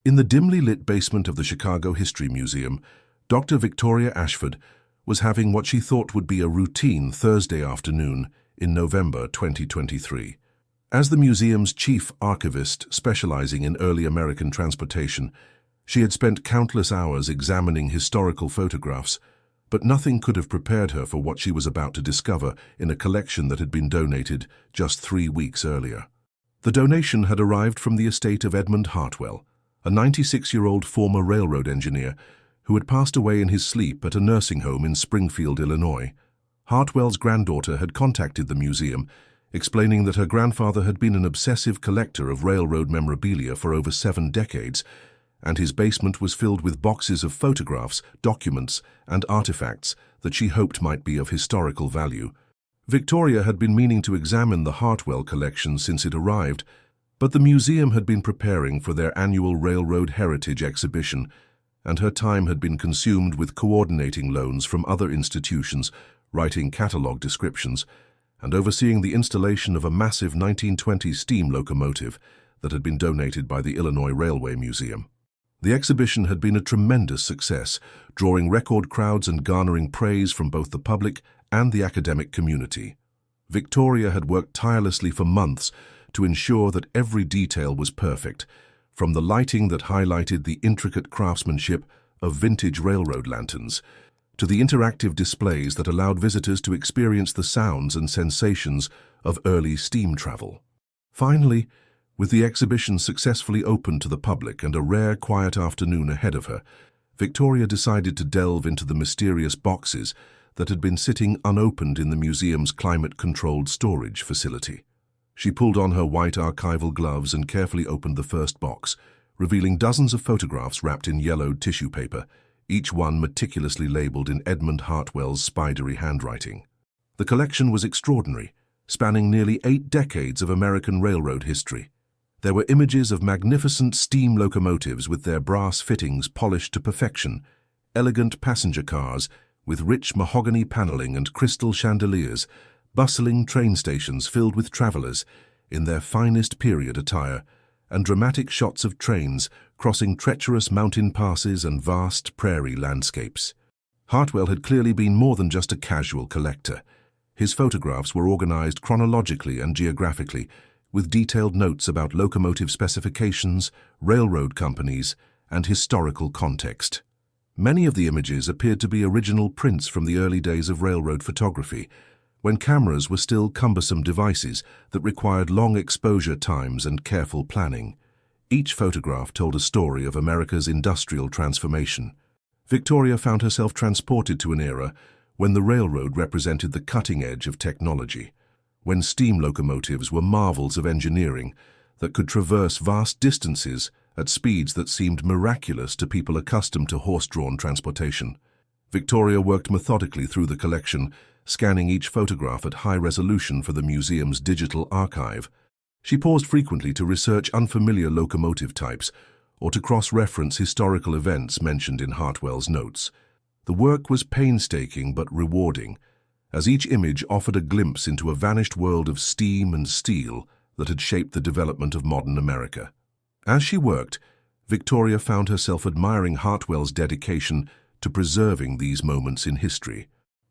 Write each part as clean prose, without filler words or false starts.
In the dimly lit basement of the Chicago History Museum, Dr. Victoria Ashford was having what she thought would be a routine Thursday afternoon in November 2023. As the museum's chief archivist specializing in early American transportation, she had spent countless hours examining historical photographs, but nothing could have prepared her for what she was about to discover in a collection that had been donated just 3 weeks earlier. The donation had arrived from the estate of Edmund Hartwell, a 96-year-old former railroad engineer who had passed away in his sleep at a nursing home in Springfield, Illinois. Hartwell's granddaughter had contacted the museum, explaining that her grandfather had been an obsessive collector of railroad memorabilia for over 7 decades, and his basement was filled with boxes of photographs, documents, and artifacts that she hoped might be of historical value. Victoria had been meaning to examine the Hartwell collection since it arrived, but the museum had been preparing for their annual Railroad Heritage exhibition, and her time had been consumed with coordinating loans from other institutions, writing catalogue descriptions, and overseeing the installation of a massive 1920 steam locomotive that had been donated by the Illinois Railway Museum. The exhibition had been a tremendous success, drawing record crowds and garnering praise from both the public and the academic community. Victoria had worked tirelessly for months to ensure that every detail was perfect, from the lighting that highlighted the intricate craftsmanship of vintage railroad lanterns, to the interactive displays that allowed visitors to experience the sounds and sensations of early steam travel. Finally, with the exhibition successfully opened to the public and a rare, quiet afternoon ahead of her, Victoria decided to delve into the mysterious boxes that had been sitting unopened in the museum's climate-controlled storage facility. She pulled on her white archival gloves and carefully opened the first box, revealing dozens of photographs wrapped in yellowed tissue paper, each one meticulously labeled in Edmund Hartwell's spidery handwriting. The collection was extraordinary, spanning nearly 8 decades of American railroad history. There were images of magnificent steam locomotives with their brass fittings polished to perfection, elegant passenger cars with rich mahogany paneling and crystal chandeliers, bustling train stations filled with travelers in their finest period attire, and dramatic shots of trains crossing treacherous mountain passes and vast prairie landscapes. Hartwell had clearly been more than just a casual collector. His photographs were organized chronologically and geographically, with detailed notes about locomotive specifications, railroad companies, and historical context. Many of the images appeared to be original prints from the early days of railroad photography, when cameras were still cumbersome devices that required long exposure times and careful planning. Each photograph told a story of America's industrial transformation. Victoria found herself transported to an era when the railroad represented the cutting edge of technology, when steam locomotives were marvels of engineering that could traverse vast distances at speeds that seemed miraculous to people accustomed to horse-drawn transportation. Victoria worked methodically through the collection, scanning each photograph at high resolution for the museum's digital archive. She paused frequently to research unfamiliar locomotive types or to cross-reference historical events mentioned in Hartwell's notes. The work was painstaking but rewarding, as each image offered a glimpse into a vanished world of steam and steel that had shaped the development of modern America. As she worked, Victoria found herself admiring Hartwell's dedication to preserving these moments in history.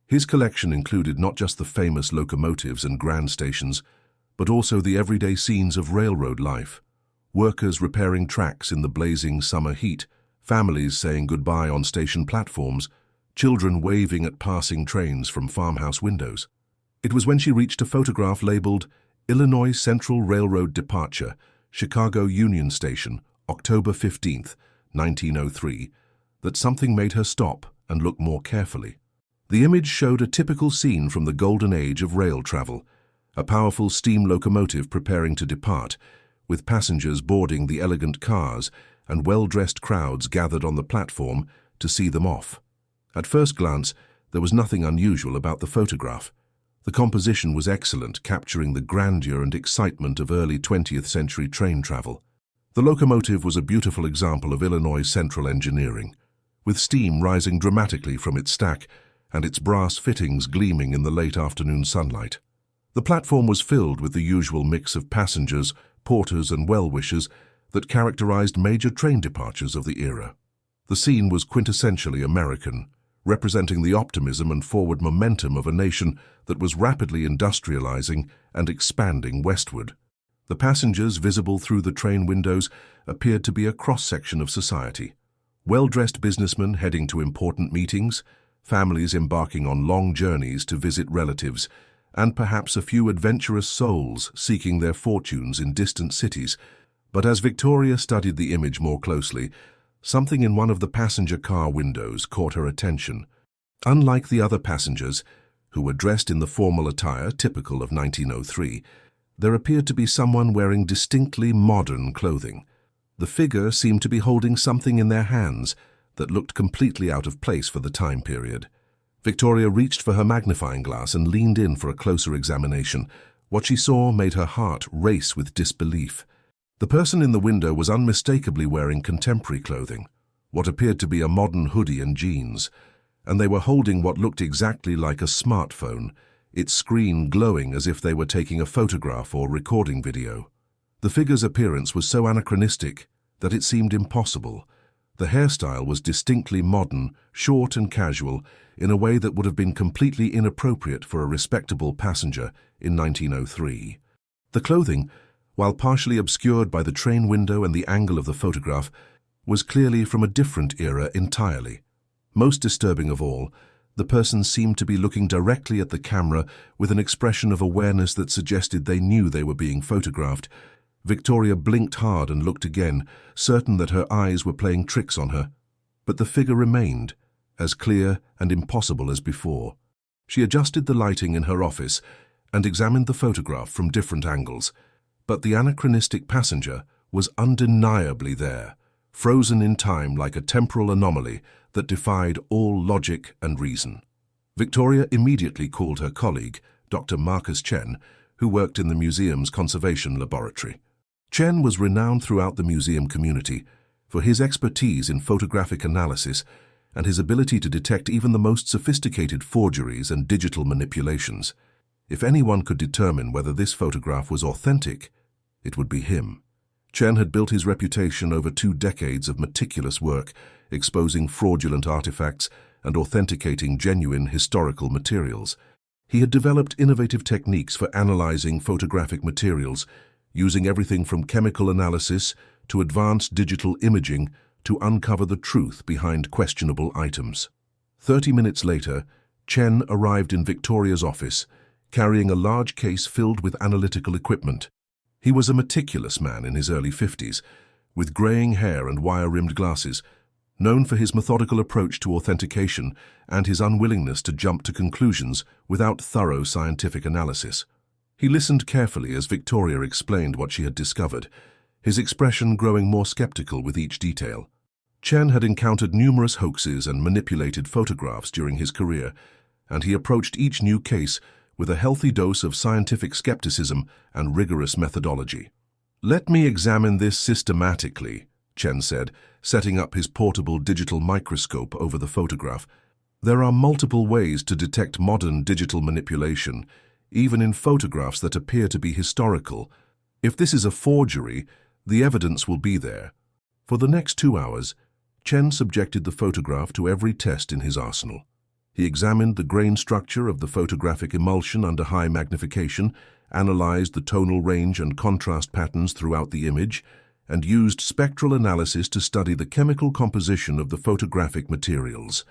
His collection included not just the famous locomotives and grand stations, but also the everyday scenes of railroad life. Workers repairing tracks in the blazing summer heat, families saying goodbye on station platforms, children waving at passing trains from farmhouse windows. It was when she reached a photograph labeled Illinois Central Railroad Departure, Chicago Union Station, October 15th, 1903, that something made her stop and look more carefully. The image showed a typical scene from the golden age of rail travel, a powerful steam locomotive preparing to depart, with passengers boarding the elegant cars and well-dressed crowds gathered on the platform to see them off. At first glance, there was nothing unusual about the photograph. The composition was excellent, capturing the grandeur and excitement of early 20th century train travel. The locomotive was a beautiful example of Illinois central engineering, with steam rising dramatically from its stack and its brass fittings gleaming in the late afternoon sunlight. The platform was filled with the usual mix of passengers, porters, and well-wishers that characterized major train departures of the era. The scene was quintessentially American, representing the optimism and forward momentum of a nation that was rapidly industrializing and expanding westward. The passengers visible through the train windows appeared to be a cross-section of society. Well-dressed businessmen heading to important meetings, families embarking on long journeys to visit relatives, and perhaps a few adventurous souls seeking their fortunes in distant cities. But as Victoria studied the image more closely, something in one of the passenger car windows caught her attention. Unlike the other passengers, who were dressed in the formal attire typical of 1903, there appeared to be someone wearing distinctly modern clothing. The figure seemed to be holding something in their hands that looked completely out of place for the time period. Victoria reached for her magnifying glass and leaned in for a closer examination. What she saw made her heart race with disbelief. The person in the window was unmistakably wearing contemporary clothing, what appeared to be a modern hoodie and jeans, and they were holding what looked exactly like a smartphone, its screen glowing as if they were taking a photograph or recording video. The figure's appearance was so anachronistic that it seemed impossible. The hairstyle was distinctly modern, short and casual, in a way that would have been completely inappropriate for a respectable passenger in 1903. The clothing, while partially obscured by the train window and the angle of the photograph, was clearly from a different era entirely. Most disturbing of all, the person seemed to be looking directly at the camera with an expression of awareness that suggested they knew they were being photographed. Victoria blinked hard and looked again, certain that her eyes were playing tricks on her. But the figure remained, as clear and impossible as before. She adjusted the lighting in her office and examined the photograph from different angles. But the anachronistic passenger was undeniably there, frozen in time like a temporal anomaly that defied all logic and reason. Victoria immediately called her colleague, Dr. Marcus Chen, who worked in the museum's conservation laboratory. Chen was renowned throughout the museum community for his expertise in photographic analysis and his ability to detect even the most sophisticated forgeries and digital manipulations. If anyone could determine whether this photograph was authentic, it would be him. Chen had built his reputation over 2 decades of meticulous work, exposing fraudulent artifacts and authenticating genuine historical materials. He had developed innovative techniques for analyzing photographic materials, using everything from chemical analysis to advanced digital imaging to uncover the truth behind questionable items. 30 minutes later, Chen arrived in Victoria's office, carrying a large case filled with analytical equipment. He was a meticulous man in his early 50s, with graying hair and wire-rimmed glasses, known for his methodical approach to authentication and his unwillingness to jump to conclusions without thorough scientific analysis. He listened carefully as Victoria explained what she had discovered, his expression growing more skeptical with each detail. Chen had encountered numerous hoaxes and manipulated photographs during his career, and he approached each new case with a healthy dose of scientific skepticism and rigorous methodology. "Let me examine this systematically," Chen said, setting up his portable digital microscope over the photograph. "There are multiple ways to detect modern digital manipulation, even in photographs that appear to be historical. If this is a forgery, the evidence will be there." For the next 2 hours, Chen subjected the photograph to every test in his arsenal. He examined the grain structure of the photographic emulsion under high magnification, analyzed the tonal range and contrast patterns throughout the image, and used spectral analysis to study the chemical composition of the photographic materials.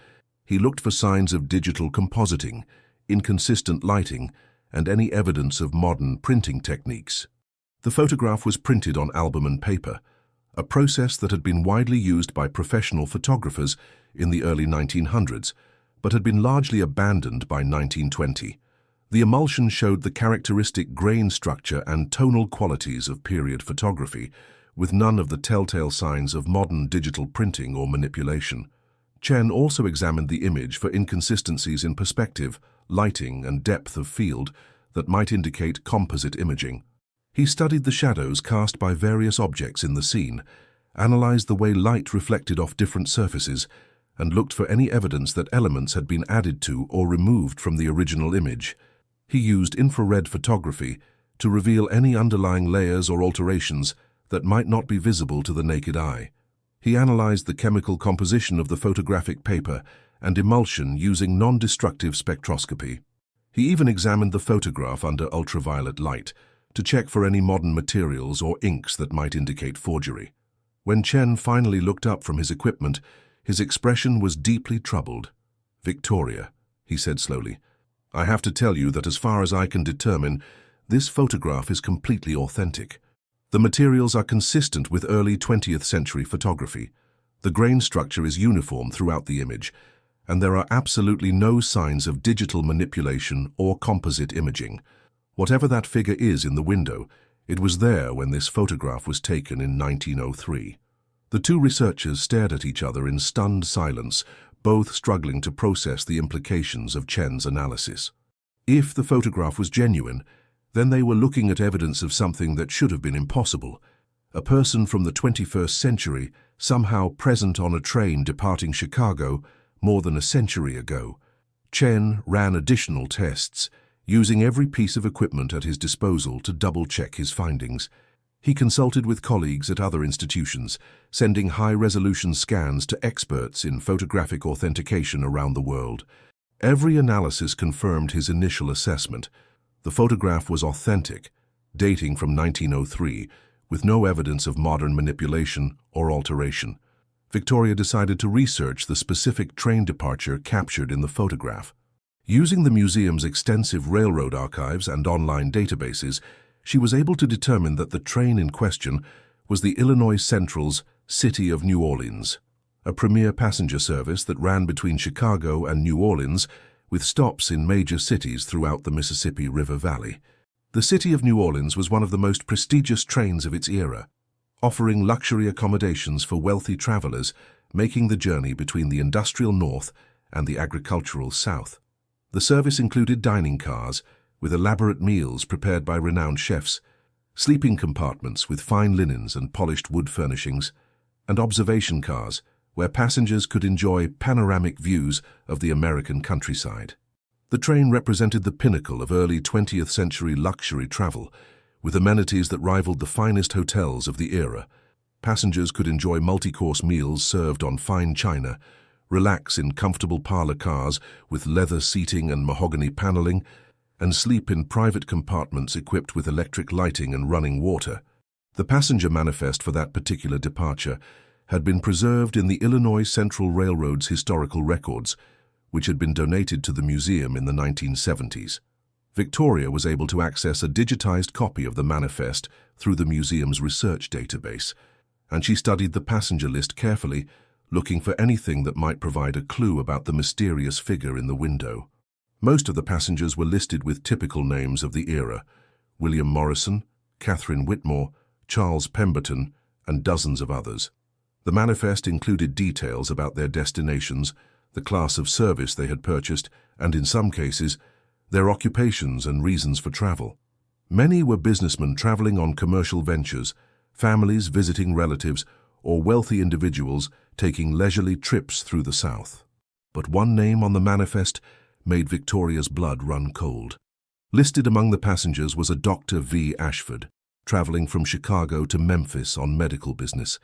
He looked for signs of digital compositing, inconsistent lighting, and any evidence of modern printing techniques. The photograph was printed on albumen paper, a process that had been widely used by professional photographers in the early 1900s, but had been largely abandoned by 1920. The emulsion showed the characteristic grain structure and tonal qualities of period photography, with none of the telltale signs of modern digital printing or manipulation. Chen also examined the image for inconsistencies in perspective, lighting, and depth of field that might indicate composite imaging. He studied the shadows cast by various objects in the scene, analyzed the way light reflected off different surfaces, and looked for any evidence that elements had been added to or removed from the original image. He used infrared photography to reveal any underlying layers or alterations that might not be visible to the naked eye. He analyzed the chemical composition of the photographic paper and emulsion using non-destructive spectroscopy. He even examined the photograph under ultraviolet light to check for any modern materials or inks that might indicate forgery. When Chen finally looked up from his equipment, his expression was deeply troubled. "Victoria," he said slowly, "I have to tell you that as far as I can determine, this photograph is completely authentic. The materials are consistent with early 20th century photography. The grain structure is uniform throughout the image, and there are absolutely no signs of digital manipulation or composite imaging. Whatever that figure is in the window, it was there when this photograph was taken in 1903. The two researchers stared at each other in stunned silence, both struggling to process the implications of Chen's analysis. If the photograph was genuine, then they were looking at evidence of something that should have been impossible. A person from the 21st century, somehow present on a train departing Chicago more than a century ago. Chen ran additional tests, using every piece of equipment at his disposal to double-check his findings. He consulted with colleagues at other institutions, sending high-resolution scans to experts in photographic authentication around the world. Every analysis confirmed his initial assessment. The photograph was authentic, dating from 1903, with no evidence of modern manipulation or alteration. Victoria decided to research the specific train departure captured in the photograph. Using the museum's extensive railroad archives and online databases, she was able to determine that the train in question was the Illinois Central's City of New Orleans, a premier passenger service that ran between Chicago and New Orleans, with stops in major cities throughout the Mississippi River Valley. The City of New Orleans was one of the most prestigious trains of its era, offering luxury accommodations for wealthy travelers making the journey between the industrial north and the agricultural south. The service included dining cars with elaborate meals prepared by renowned chefs, sleeping compartments with fine linens and polished wood furnishings, and observation cars where passengers could enjoy panoramic views of the American countryside. The train represented the pinnacle of early 20th century luxury travel, with amenities that rivaled the finest hotels of the era. Passengers could enjoy multi-course meals served on fine china, relax in comfortable parlor cars with leather seating and mahogany paneling, and sleep in private compartments equipped with electric lighting and running water. The passenger manifest for that particular departure had been preserved in the Illinois Central Railroad's historical records, which had been donated to the museum in the 1970s. Victoria was able to access a digitized copy of the manifest through the museum's research database, and she studied the passenger list carefully, looking for anything that might provide a clue about the mysterious figure in the window. Most of the passengers were listed with typical names of the era: William Morrison, Catherine Whitmore, Charles Pemberton, and dozens of others. The manifest included details about their destinations, the class of service they had purchased, and in some cases, their occupations and reasons for travel. Many were businessmen traveling on commercial ventures, families visiting relatives, or wealthy individuals taking leisurely trips through the South. But one name on the manifest made Victoria's blood run cold. Listed among the passengers was a Dr. V. Ashford, traveling from Chicago to Memphis on medical business.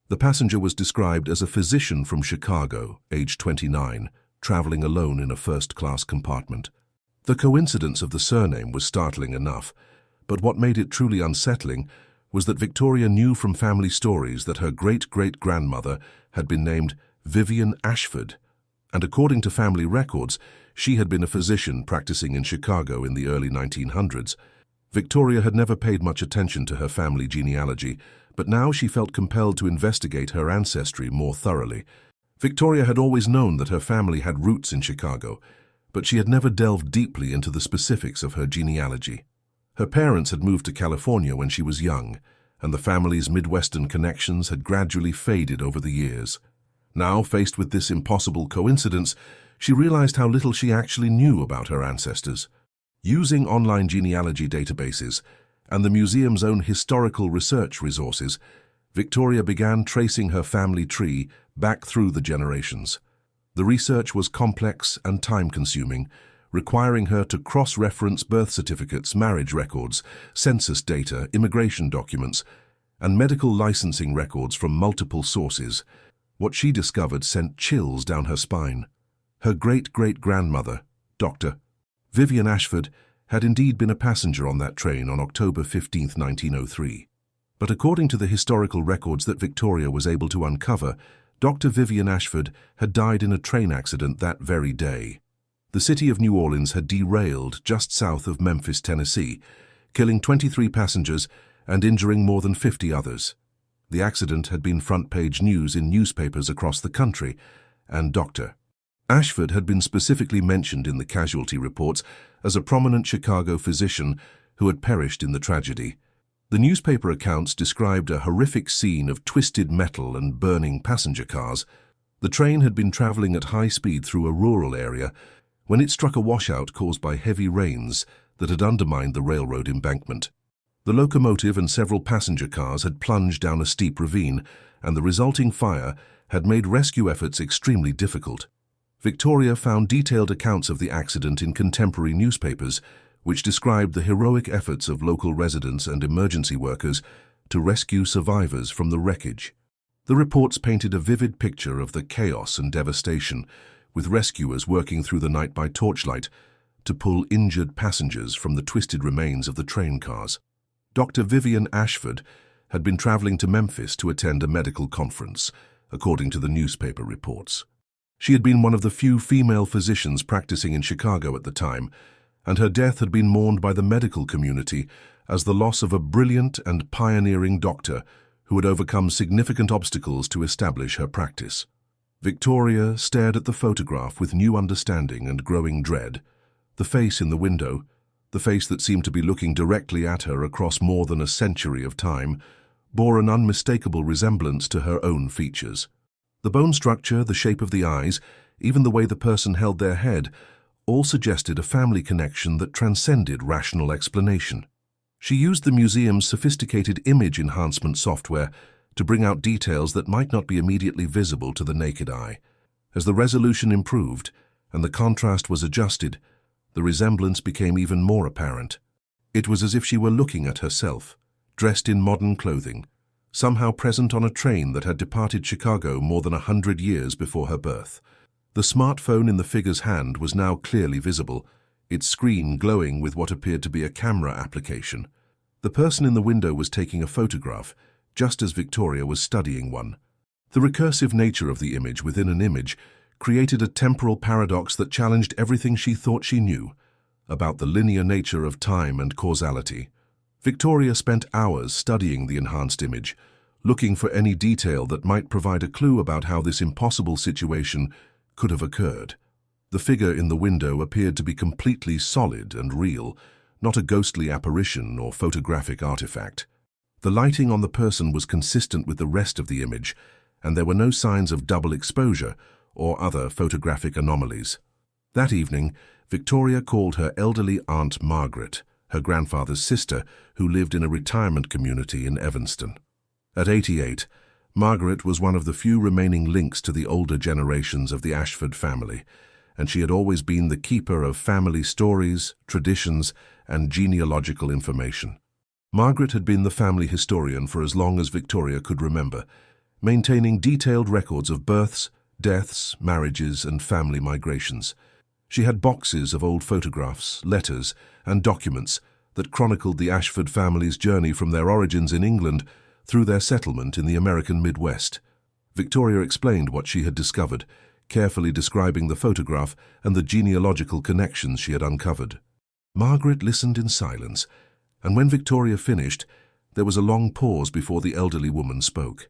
The passenger was described as a physician from Chicago, age 29, traveling alone in a first-class compartment. The coincidence of the surname was startling enough, but what made it truly unsettling was that Victoria knew from family stories that her great-great-grandmother had been named Vivian Ashford, and according to family records, she had been a physician practicing in Chicago in the early 1900s. Victoria had never paid much attention to her family genealogy, but now she felt compelled to investigate her ancestry more thoroughly. Victoria had always known that her family had roots in Chicago, but she had never delved deeply into the specifics of her genealogy. Her parents had moved to California when she was young, and the family's Midwestern connections had gradually faded over the years. Now, faced with this impossible coincidence, she realized how little she actually knew about her ancestors. Using online genealogy databases and the museum's own historical research resources, Victoria began tracing her family tree back through the generations. The research was complex and time-consuming, requiring her to cross-reference birth certificates, marriage records, census data, immigration documents, and medical licensing records from multiple sources. What she discovered sent chills down her spine. Her great-great-grandmother, Dr. Vivian Ashford, had indeed been a passenger on that train on October 15, 1903. But according to the historical records that Victoria was able to uncover, Dr. Vivian Ashford had died in a train accident that very day. The city of New Orleans had derailed just south of Memphis, Tennessee, killing 23 passengers and injuring more than 50 others. The accident had been front-page news in newspapers across the country, and Dr. Ashford had been specifically mentioned in the casualty reports as a prominent Chicago physician who had perished in the tragedy. The newspaper accounts described a horrific scene of twisted metal and burning passenger cars. The train had been traveling at high speed through a rural area when it struck a washout caused by heavy rains that had undermined the railroad embankment. The locomotive and several passenger cars had plunged down a steep ravine, and the resulting fire had made rescue efforts extremely difficult. Victoria found detailed accounts of the accident in contemporary newspapers, which described the heroic efforts of local residents and emergency workers to rescue survivors from the wreckage. The reports painted a vivid picture of the chaos and devastation, with rescuers working through the night by torchlight to pull injured passengers from the twisted remains of the train cars. Dr. Vivian Ashford had been traveling to Memphis to attend a medical conference, according to the newspaper reports. She had been one of the few female physicians practicing in Chicago at the time, and her death had been mourned by the medical community as the loss of a brilliant and pioneering doctor who had overcome significant obstacles to establish her practice. Victoria stared at the photograph with new understanding and growing dread. The face in the window, the face that seemed to be looking directly at her across more than a century of time, bore an unmistakable resemblance to her own features. The bone structure, the shape of the eyes, even the way the person held their head, all suggested a family connection that transcended rational explanation. She used the museum's sophisticated image enhancement software to bring out details that might not be immediately visible to the naked eye. As the resolution improved and the contrast was adjusted, the resemblance became even more apparent. It was as if she were looking at herself, dressed in modern clothing, somehow present on a train that had departed Chicago more than 100 years before her birth. The smartphone in the figure's hand was now clearly visible, its screen glowing with what appeared to be a camera application. The person in the window was taking a photograph, just as Victoria was studying one. The recursive nature of the image within an image created a temporal paradox that challenged everything she thought she knew about the linear nature of time and causality. Victoria spent hours studying the enhanced image, looking for any detail that might provide a clue about how this impossible situation could have occurred. The figure in the window appeared to be completely solid and real, not a ghostly apparition or photographic artifact. The lighting on the person was consistent with the rest of the image, and there were no signs of double exposure or other photographic anomalies. That evening, Victoria called her elderly Aunt Margaret, her grandfather's sister, who lived in a retirement community in Evanston. At 88, Margaret was one of the few remaining links to the older generations of the Ashford family, and she had always been the keeper of family stories, traditions, and genealogical information. Margaret had been the family historian for as long as Victoria could remember, maintaining detailed records of births, deaths, marriages, and family migrations. She had boxes of old photographs, letters, and documents that chronicled the Ashford family's journey from their origins in England through their settlement in the American Midwest. Victoria explained what she had discovered, carefully describing the photograph and the genealogical connections she had uncovered. Margaret listened in silence, and when Victoria finished, there was a long pause before the elderly woman spoke.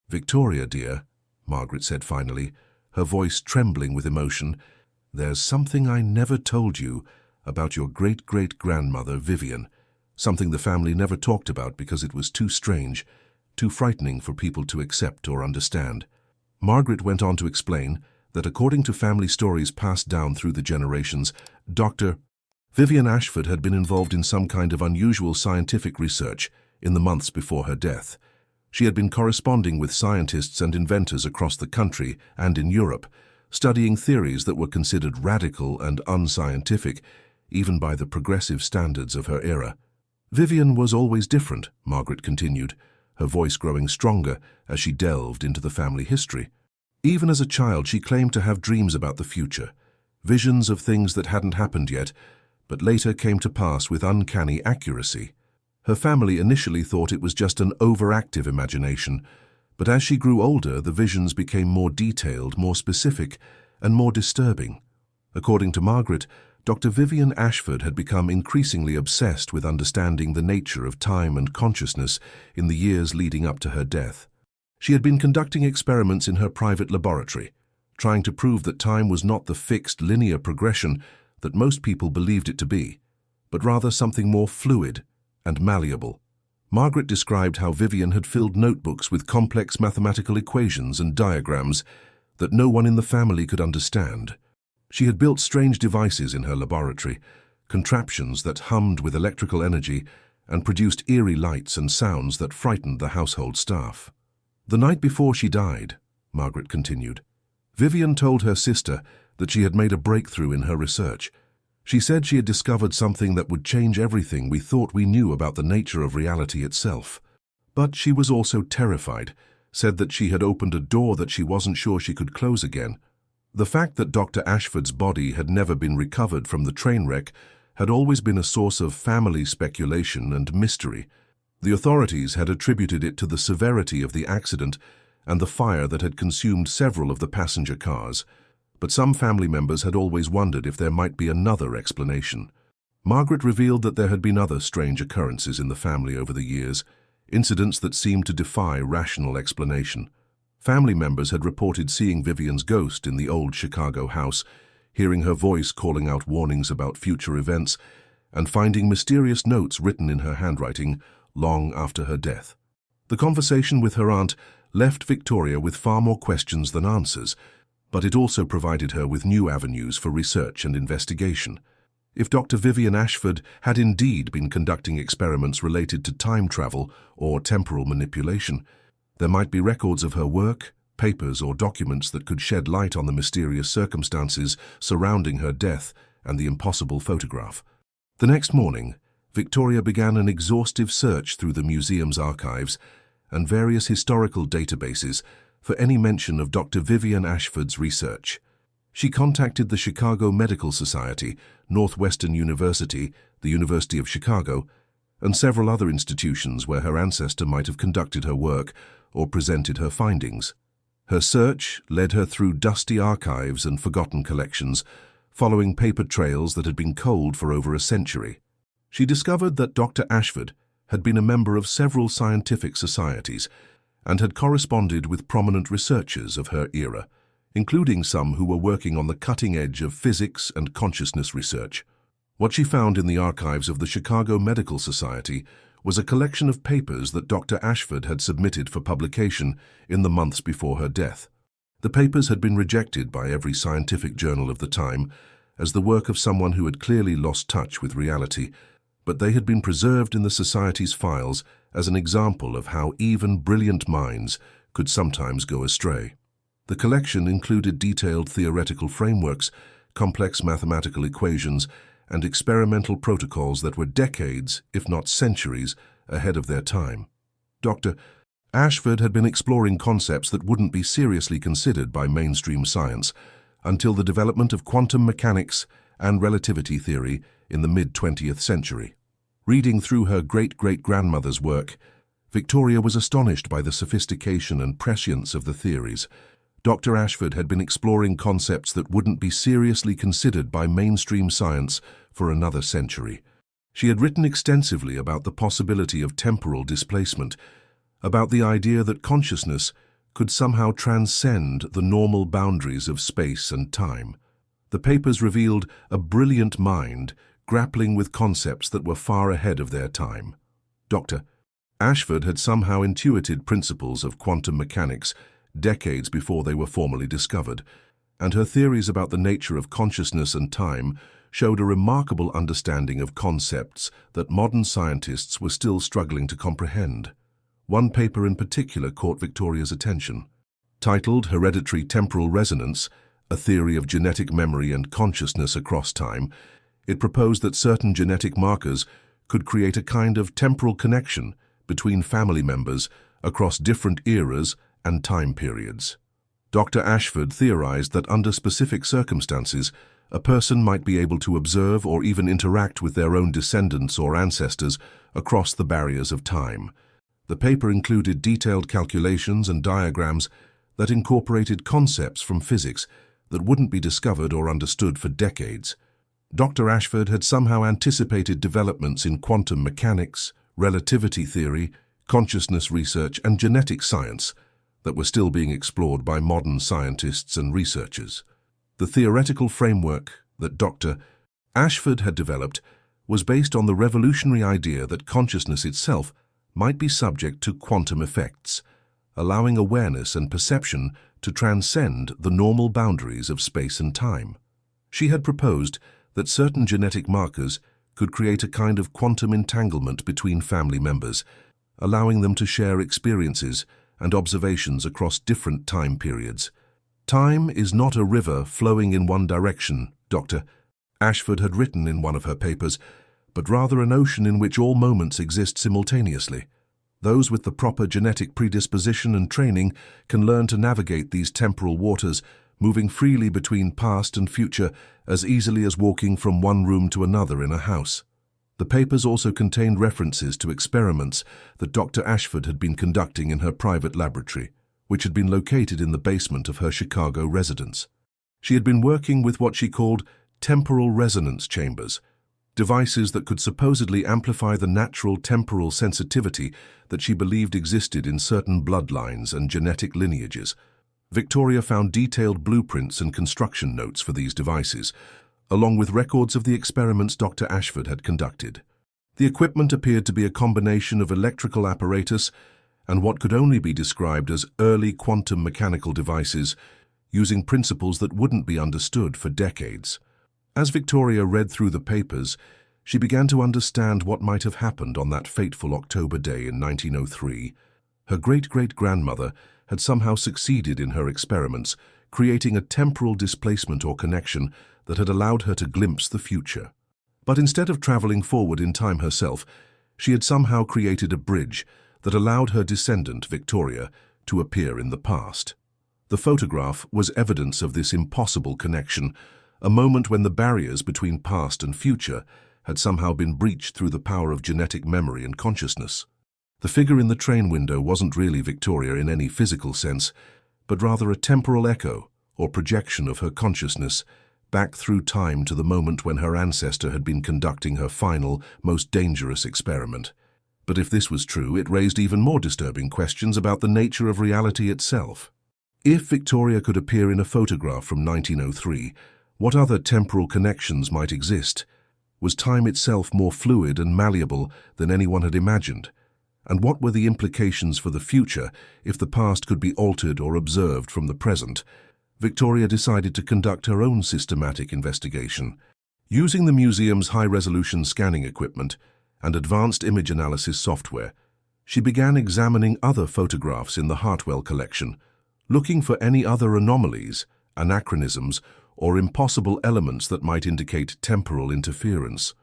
"Victoria, dear," Margaret said finally, her voice trembling with emotion, "there's something I never told you about your great-great-grandmother, Vivian, something the family never talked about because it was too strange, too frightening for people to accept or understand." Margaret went on to explain that according to family stories passed down through the generations, Dr. Vivian Ashford had been involved in some kind of unusual scientific research in the months before her death. She had been corresponding with scientists and inventors across the country and in Europe, studying theories that were considered radical and unscientific, even by the progressive standards of her era. "Vivian was always different," Margaret continued. her voice growing stronger as she delved into the family history. Even as a child, she claimed to have dreams about the future, visions of things that hadn't happened yet, but later came to pass with uncanny accuracy. Her family initially thought it was just an overactive imagination, but as she grew older, the visions became more detailed, more specific, and more disturbing. According to Margaret, Dr. Vivian Ashford had become increasingly obsessed with understanding the nature of time and consciousness in the years leading up to her death. She had been conducting experiments in her private laboratory, trying to prove that time was not the fixed, linear progression that most people believed it to be, but rather something more fluid and malleable. Margaret described how Vivian had filled notebooks with complex mathematical equations and diagrams that no one in the family could understand. She had built strange devices in her laboratory, contraptions that hummed with electrical energy and produced eerie lights and sounds that frightened the household staff. The night before she died, Margaret continued, Vivian told her sister that she had made a breakthrough in her research. She said she had discovered something that would change everything we thought we knew about the nature of reality itself. But she was also terrified, said that she had opened a door that she wasn't sure she could close again. The fact that Dr. Ashford's body had never been recovered from the train wreck had always been a source of family speculation and mystery. The authorities had attributed it to the severity of the accident and the fire that had consumed several of the passenger cars, but some family members had always wondered if there might be another explanation. Margaret revealed that there had been other strange occurrences in the family over the years, incidents that seemed to defy rational explanation. Family members had reported seeing Vivian's ghost in the old Chicago house, hearing her voice calling out warnings about future events, and finding mysterious notes written in her handwriting long after her death. The conversation with her aunt left Victoria with far more questions than answers, but it also provided her with new avenues for research and investigation. If Dr. Vivian Ashford had indeed been conducting experiments related to time travel or temporal manipulation, there might be records of her work, papers or documents that could shed light on the mysterious circumstances surrounding her death and the impossible photograph. The next morning, Victoria began an exhaustive search through the museum's archives and various historical databases for any mention of Dr. Vivian Ashford's research. She contacted the Chicago Medical Society, Northwestern University, the University of Chicago, and several other institutions where her ancestor might have conducted her work or presented her findings. Her search led her through dusty archives and forgotten collections, following paper trails that had been cold for over a century. She discovered that Dr. Ashford had been a member of several scientific societies and had corresponded with prominent researchers of her era, including some who were working on the cutting edge of physics and consciousness research. What she found in the archives of the Chicago Medical Society was a collection of papers that Dr. Ashford had submitted for publication in the months before her death. The papers had been rejected by every scientific journal of the time as the work of someone who had clearly lost touch with reality, but they had been preserved in the Society's files as an example of how even brilliant minds could sometimes go astray. The collection included detailed theoretical frameworks, complex mathematical equations, and experimental protocols that were decades, if not centuries, ahead of their time. Dr. Ashford had been exploring concepts that wouldn't be seriously considered by mainstream science until the development of quantum mechanics and relativity theory in the mid-20th century. Reading through her great-great-grandmother's work, Victoria was astonished by the sophistication and prescience of the theories. Dr. Ashford had been exploring concepts that wouldn't be seriously considered by mainstream science for another century. She had written extensively about the possibility of temporal displacement, about the idea that consciousness could somehow transcend the normal boundaries of space and time. The papers revealed a brilliant mind grappling with concepts that were far ahead of their time. Dr. Ashford had somehow intuited principles of quantum mechanics decades before they were formally discovered, and her theories about the nature of consciousness and time showed a remarkable understanding of concepts that modern scientists were still struggling to comprehend. One paper in particular caught Victoria's attention. Titled Hereditary Temporal Resonance, A Theory of Genetic Memory and Consciousness Across Time, it proposed that certain genetic markers could create a kind of temporal connection between family members across different eras and time periods. Dr. Ashford theorized that under specific circumstances, a person might be able to observe or even interact with their own descendants or ancestors across the barriers of time. The paper included detailed calculations and diagrams that incorporated concepts from physics that wouldn't be discovered or understood for decades. Dr. Ashford had somehow anticipated developments in quantum mechanics, relativity theory, consciousness research, and genetic science that were still being explored by modern scientists and researchers. The theoretical framework that Dr. Ashford had developed was based on the revolutionary idea that consciousness itself might be subject to quantum effects, allowing awareness and perception to transcend the normal boundaries of space and time. She had proposed that certain genetic markers could create a kind of quantum entanglement between family members, allowing them to share experiences and observations across different time periods. Time is not a river flowing in one direction, Dr. Ashford had written in one of her papers, but rather an ocean in which all moments exist simultaneously. Those with the proper genetic predisposition and training can learn to navigate these temporal waters, moving freely between past and future as easily as walking from one room to another in a house. The papers also contained references to experiments that Dr. Ashford had been conducting in her private laboratory, which had been located in the basement of her Chicago residence. She had been working with what she called temporal resonance chambers, devices that could supposedly amplify the natural temporal sensitivity that she believed existed in certain bloodlines and genetic lineages. Victoria found detailed blueprints and construction notes for these devices, along with records of the experiments Dr. Ashford had conducted. The equipment appeared to be a combination of electrical apparatus and what could only be described as early quantum mechanical devices, using principles that wouldn't be understood for decades. As Victoria read through the papers, she began to understand what might have happened on that fateful October day in 1903. Her great-great-grandmother had somehow succeeded in her experiments, creating a temporal displacement or connection that had allowed her to glimpse the future. But instead of traveling forward in time herself, she had somehow created a bridge that allowed her descendant, Victoria, to appear in the past. The photograph was evidence of this impossible connection, a moment when the barriers between past and future had somehow been breached through the power of genetic memory and consciousness. The figure in the train window wasn't really Victoria in any physical sense, but rather a temporal echo or projection of her consciousness back through time to the moment when her ancestor had been conducting her final, most dangerous experiment. But if this was true, it raised even more disturbing questions about the nature of reality itself. If Victoria could appear in a photograph from 1903, what other temporal connections might exist? Was time itself more fluid and malleable than anyone had imagined? And what were the implications for the future if the past could be altered or observed from the present? Victoria decided to conduct her own systematic investigation. Using the museum's high-resolution scanning equipment and advanced image analysis software, she began examining other photographs in the Hartwell collection, looking for any other anomalies, anachronisms, or impossible elements that might indicate temporal interference.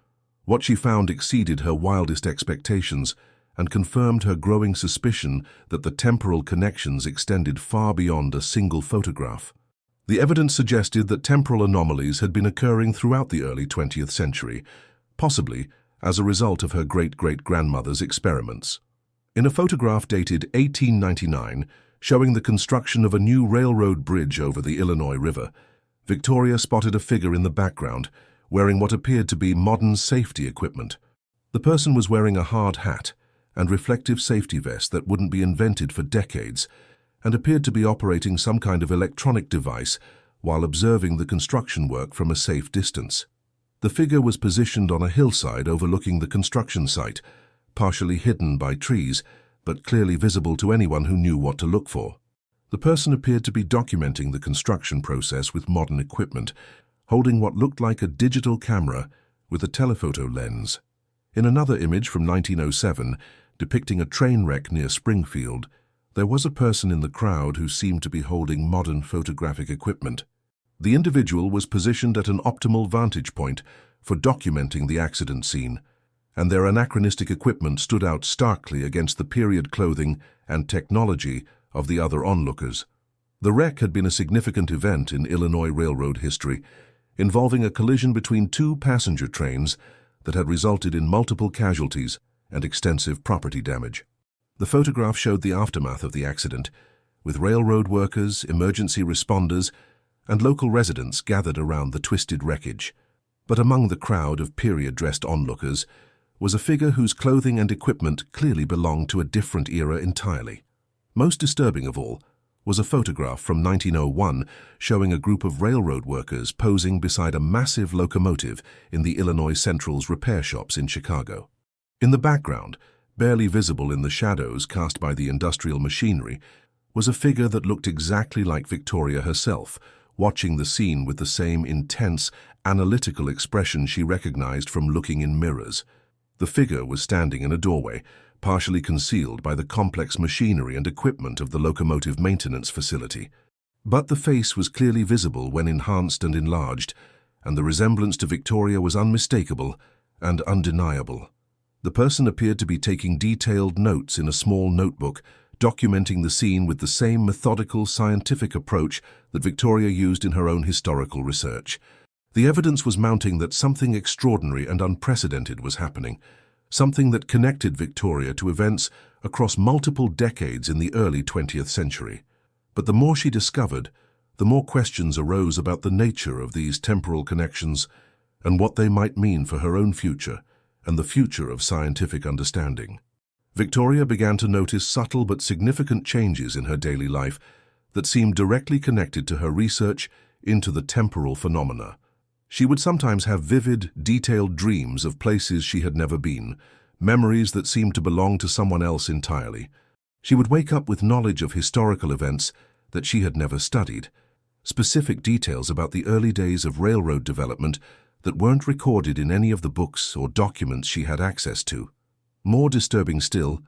What she found exceeded her wildest expectations and confirmed her growing suspicion that the temporal connections extended far beyond a single photograph. The evidence suggested that temporal anomalies had been occurring throughout the early 20th century, possibly as a result of her great-great-grandmother's experiments. In a photograph dated 1899, showing the construction of a new railroad bridge over the Illinois River, Victoria spotted a figure in the background, wearing what appeared to be modern safety equipment. The person was wearing a hard hat and reflective safety vest that wouldn't be invented for decades, and appeared to be operating some kind of electronic device while observing the construction work from a safe distance. The figure was positioned on a hillside overlooking the construction site, partially hidden by trees, but clearly visible to anyone who knew what to look for. The person appeared to be documenting the construction process with modern equipment, holding what looked like a digital camera with a telephoto lens. In another image from 1907, depicting a train wreck near Springfield, there was a person in the crowd who seemed to be holding modern photographic equipment. The individual was positioned at an optimal vantage point for documenting the accident scene, and their anachronistic equipment stood out starkly against the period clothing and technology of the other onlookers. The wreck had been a significant event in Illinois Railroad history, involving a collision between two passenger trains that had resulted in multiple casualties and extensive property damage. The photograph showed the aftermath of the accident, with railroad workers, emergency responders, and local residents gathered around the twisted wreckage. But among the crowd of period-dressed onlookers was a figure whose clothing and equipment clearly belonged to a different era entirely. Most disturbing of all was a photograph from 1901 showing a group of railroad workers posing beside a massive locomotive in the Illinois Central's repair shops in Chicago. In the background, barely visible in the shadows cast by the industrial machinery, was a figure that looked exactly like Victoria herself, watching the scene with the same intense, analytical expression she recognized from looking in mirrors. The figure was standing in a doorway, partially concealed by the complex machinery and equipment of the locomotive maintenance facility. But the face was clearly visible when enhanced and enlarged, and the resemblance to Victoria was unmistakable and undeniable. The person appeared to be taking detailed notes in a small notebook, documenting the scene with the same methodical, scientific approach that Victoria used in her own historical research. The evidence was mounting that something extraordinary and unprecedented was happening, something that connected Victoria to events across multiple decades in the early 20th century. But the more she discovered, the more questions arose about the nature of these temporal connections and what they might mean for her own future and the future of scientific understanding. Victoria began to notice subtle but significant changes in her daily life that seemed directly connected to her research into the temporal phenomena. She would sometimes have vivid, detailed dreams of places she had never been, memories that seemed to belong to someone else entirely. She would wake up with knowledge of historical events that she had never studied, specific details about the early days of railroad development that weren't recorded in any of the books or documents she had access to. More disturbing still,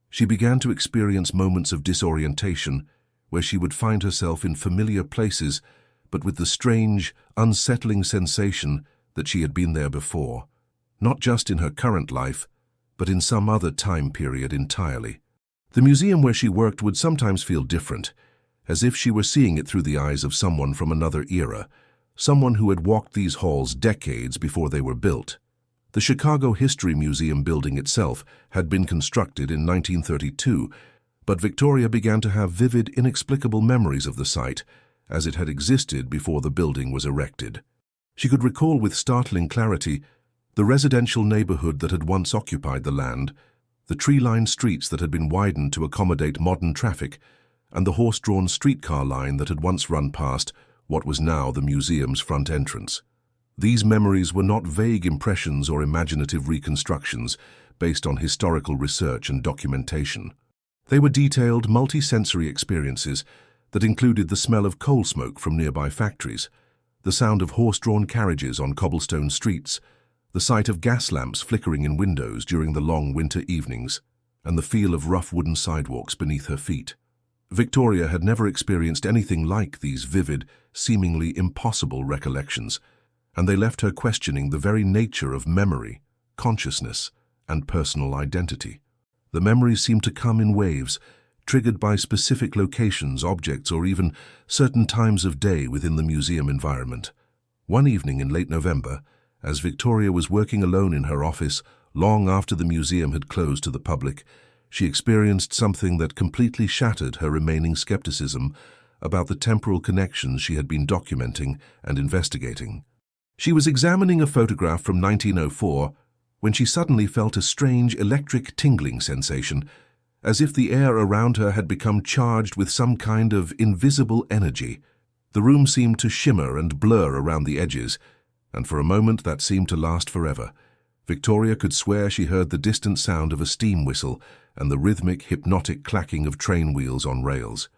she began to experience moments of disorientation where she would find herself in familiar places but with the strange, unsettling sensation that she had been there before, not just in her current life, but in some other time period entirely. The museum where she worked would sometimes feel different, as if she were seeing it through the eyes of someone from another era, someone who had walked these halls decades before they were built. The Chicago History Museum building itself had been constructed in 1932, but Victoria began to have vivid, inexplicable memories of the site as it had existed before the building was erected. She could recall with startling clarity the residential neighborhood that had once occupied the land, the tree-lined streets that had been widened to accommodate modern traffic, and the horse-drawn streetcar line that had once run past what was now the museum's front entrance. These memories were not vague impressions or imaginative reconstructions based on historical research and documentation. They were detailed, multi-sensory experiences that included the smell of coal smoke from nearby factories, the sound of horse-drawn carriages on cobblestone streets, the sight of gas lamps flickering in windows during the long winter evenings, and the feel of rough wooden sidewalks beneath her feet. Victoria had never experienced anything like these vivid, seemingly impossible recollections, and they left her questioning the very nature of memory, consciousness, and personal identity. The memories seemed to come in waves, triggered by specific locations, objects, or even certain times of day within the museum environment. One evening in late November, as Victoria was working alone in her office long after the museum had closed to the public, she experienced something that completely shattered her remaining skepticism about the temporal connections she had been documenting and investigating. She was examining a photograph from 1904 when she suddenly felt a strange electric tingling sensation, as if the air around her had become charged with some kind of invisible energy. The room seemed to shimmer and blur around the edges, and for a moment that seemed to last forever. Victoria could swear she heard the distant sound of a steam whistle and the rhythmic, hypnotic clacking of train wheels on rails.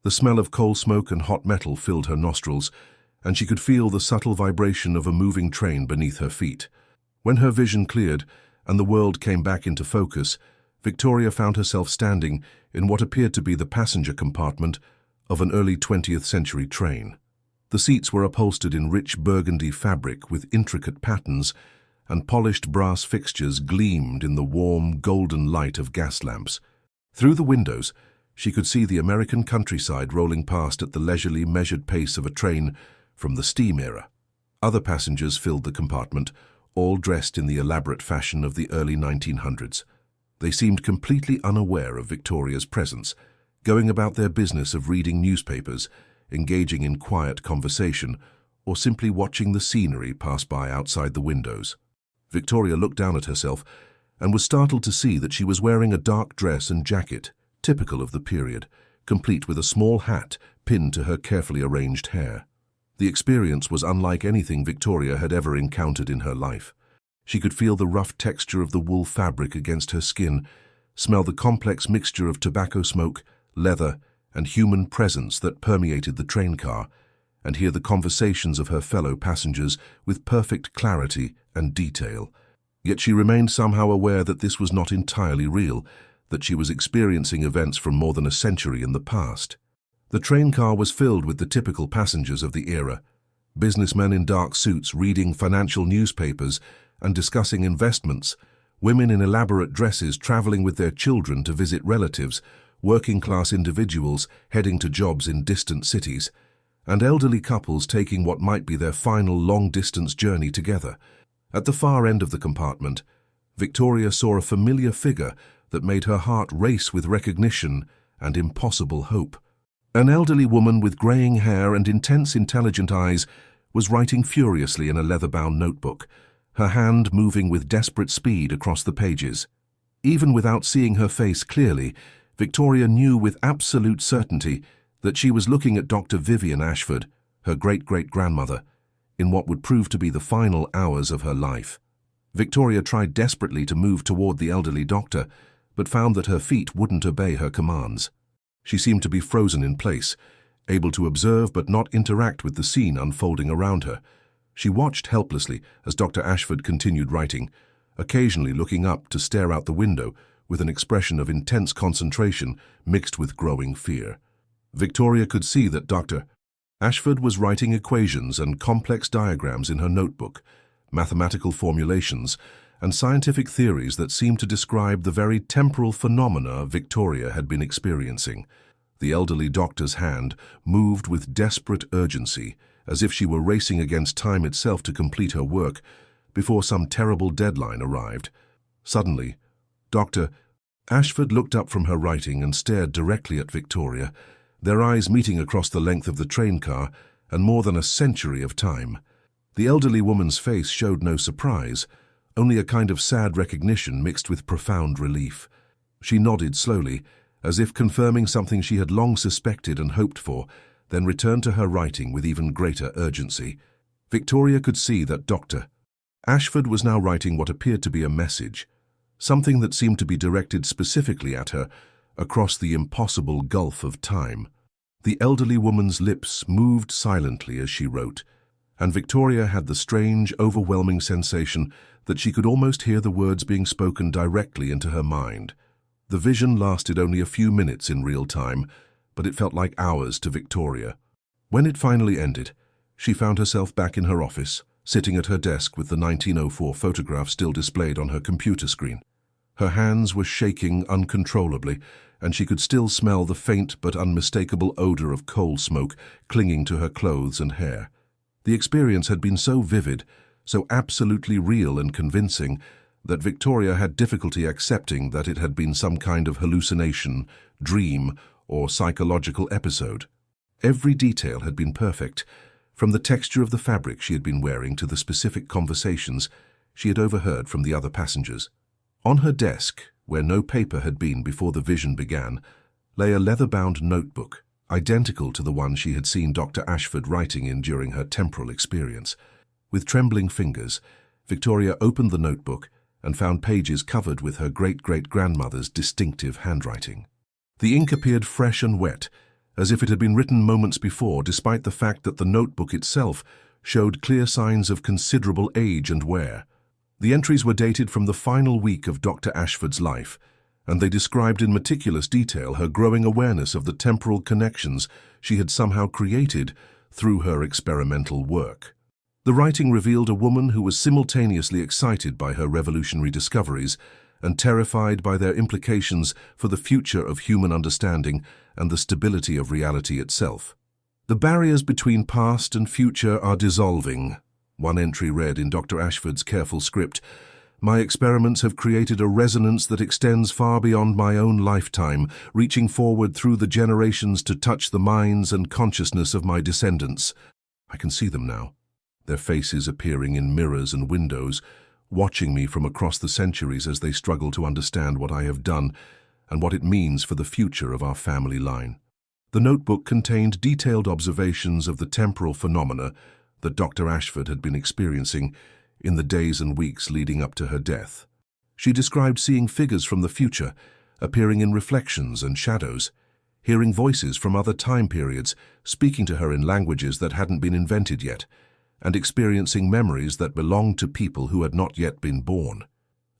The smell of coal smoke and hot metal filled her nostrils, and she could feel the subtle vibration of a moving train beneath her feet. When her vision cleared and the world came back into focus, Victoria found herself standing in what appeared to be the passenger compartment of an early 20th century train. The seats were upholstered in rich burgundy fabric with intricate patterns, and polished brass fixtures gleamed in the warm, golden light of gas lamps. Through the windows, she could see the American countryside rolling past at the leisurely, measured pace of a train from the steam era. Other passengers filled the compartment, all dressed in the elaborate fashion of the early 1900s. They seemed completely unaware of Victoria's presence, going about their business of reading newspapers, engaging in quiet conversation, or simply watching the scenery pass by outside the windows. Victoria looked down at herself and was startled to see that she was wearing a dark dress and jacket, typical of the period, complete with a small hat pinned to her carefully arranged hair. The experience was unlike anything Victoria had ever encountered in her life. She could feel the rough texture of the wool fabric against her skin, smell the complex mixture of tobacco smoke, leather, and human presence that permeated the train car, and hear the conversations of her fellow passengers with perfect clarity and detail. Yet she remained somehow aware that this was not entirely real, that she was experiencing events from more than a century in the past. The train car was filled with the typical passengers of the era, businessmen in dark suits reading financial newspapers and discussing investments, women in elaborate dresses traveling with their children to visit relatives, working-class individuals heading to jobs in distant cities, and elderly couples taking what might be their final long-distance journey together. At the far end of the compartment, Victoria saw a familiar figure that made her heart race with recognition and impossible hope. An elderly woman with graying hair and intense, intelligent eyes was writing furiously in a leather-bound notebook, her hand moving with desperate speed across the pages. Even without seeing her face clearly, Victoria knew with absolute certainty that she was looking at Dr. Vivian Ashford, her great-great-grandmother, in what would prove to be the final hours of her life. Victoria tried desperately to move toward the elderly doctor, but found that her feet wouldn't obey her commands. She seemed to be frozen in place, able to observe but not interact with the scene unfolding around her. She watched helplessly as Dr. Ashford continued writing, occasionally looking up to stare out the window with an expression of intense concentration mixed with growing fear. Victoria could see that Dr. Ashford was writing equations and complex diagrams in her notebook, mathematical formulations, and scientific theories that seemed to describe the very temporal phenomena Victoria had been experiencing. The elderly doctor's hand moved with desperate urgency, as if she were racing against time itself to complete her work, before some terrible deadline arrived. Suddenly, Dr. Ashford looked up from her writing and stared directly at Victoria, their eyes meeting across the length of the train car and more than a century of time. The elderly woman's face showed no surprise, only a kind of sad recognition mixed with profound relief. She nodded slowly, as if confirming something she had long suspected and hoped for, then returned to her writing with even greater urgency. Victoria could see that Dr. Ashford was now writing what appeared to be a message, something that seemed to be directed specifically at her across the impossible gulf of time. The elderly woman's lips moved silently as she wrote, and Victoria had the strange, overwhelming sensation that she could almost hear the words being spoken directly into her mind. The vision lasted only a few minutes in real time, but it felt like hours to Victoria. When it finally ended, she found herself back in her office, sitting at her desk with the 1904 photograph still displayed on her computer screen. Her hands were shaking uncontrollably, and she could still smell the faint but unmistakable odor of coal smoke clinging to her clothes and hair. The experience had been so vivid, so absolutely real and convincing, that Victoria had difficulty accepting that it had been some kind of hallucination, dream, or psychological episode. Every detail had been perfect, from the texture of the fabric she had been wearing to the specific conversations she had overheard from the other passengers. On her desk, where no paper had been before the vision began, lay a leather-bound notebook, identical to the one she had seen Dr. Ashford writing in during her temporal experience. With trembling fingers, Victoria opened the notebook and found pages covered with her great-great-grandmother's distinctive handwriting. The ink appeared fresh and wet, as if it had been written moments before, despite the fact that the notebook itself showed clear signs of considerable age and wear. The entries were dated from the final week of Dr. Ashford's life, and they described in meticulous detail her growing awareness of the temporal connections she had somehow created through her experimental work. The writing revealed a woman who was simultaneously excited by her revolutionary discoveries and terrified by their implications for the future of human understanding and the stability of reality itself. The barriers between past and future are dissolving. One entry read in Dr. Ashford's careful script, "My experiments have created a resonance that extends far beyond my own lifetime, reaching forward through the generations to touch the minds and consciousness of my descendants." I can see them now, their faces appearing in mirrors and windows, watching me from across the centuries as they struggle to understand what I have done and what it means for the future of our family line. The notebook contained detailed observations of the temporal phenomena that Dr. Ashford had been experiencing in the days and weeks leading up to her death. She described seeing figures from the future, appearing in reflections and shadows, hearing voices from other time periods, speaking to her in languages that hadn't been invented yet, and experiencing memories that belonged to people who had not yet been born.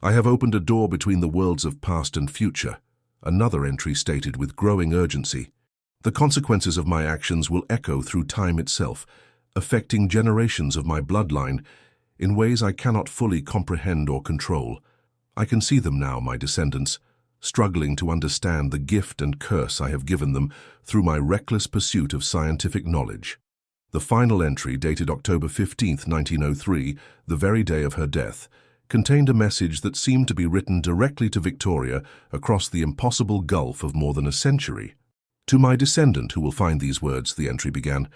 "I have opened a door between the worlds of past and future," another entry stated with growing urgency. "The consequences of my actions will echo through time itself, affecting generations of my bloodline in ways I cannot fully comprehend or control. I can see them now, my descendants, struggling to understand the gift and curse I have given them through my reckless pursuit of scientific knowledge." The final entry, dated October 15, 1903, the very day of her death, contained a message that seemed to be written directly to Victoria across the impossible gulf of more than a century. "To my descendant who will find these words," the entry began,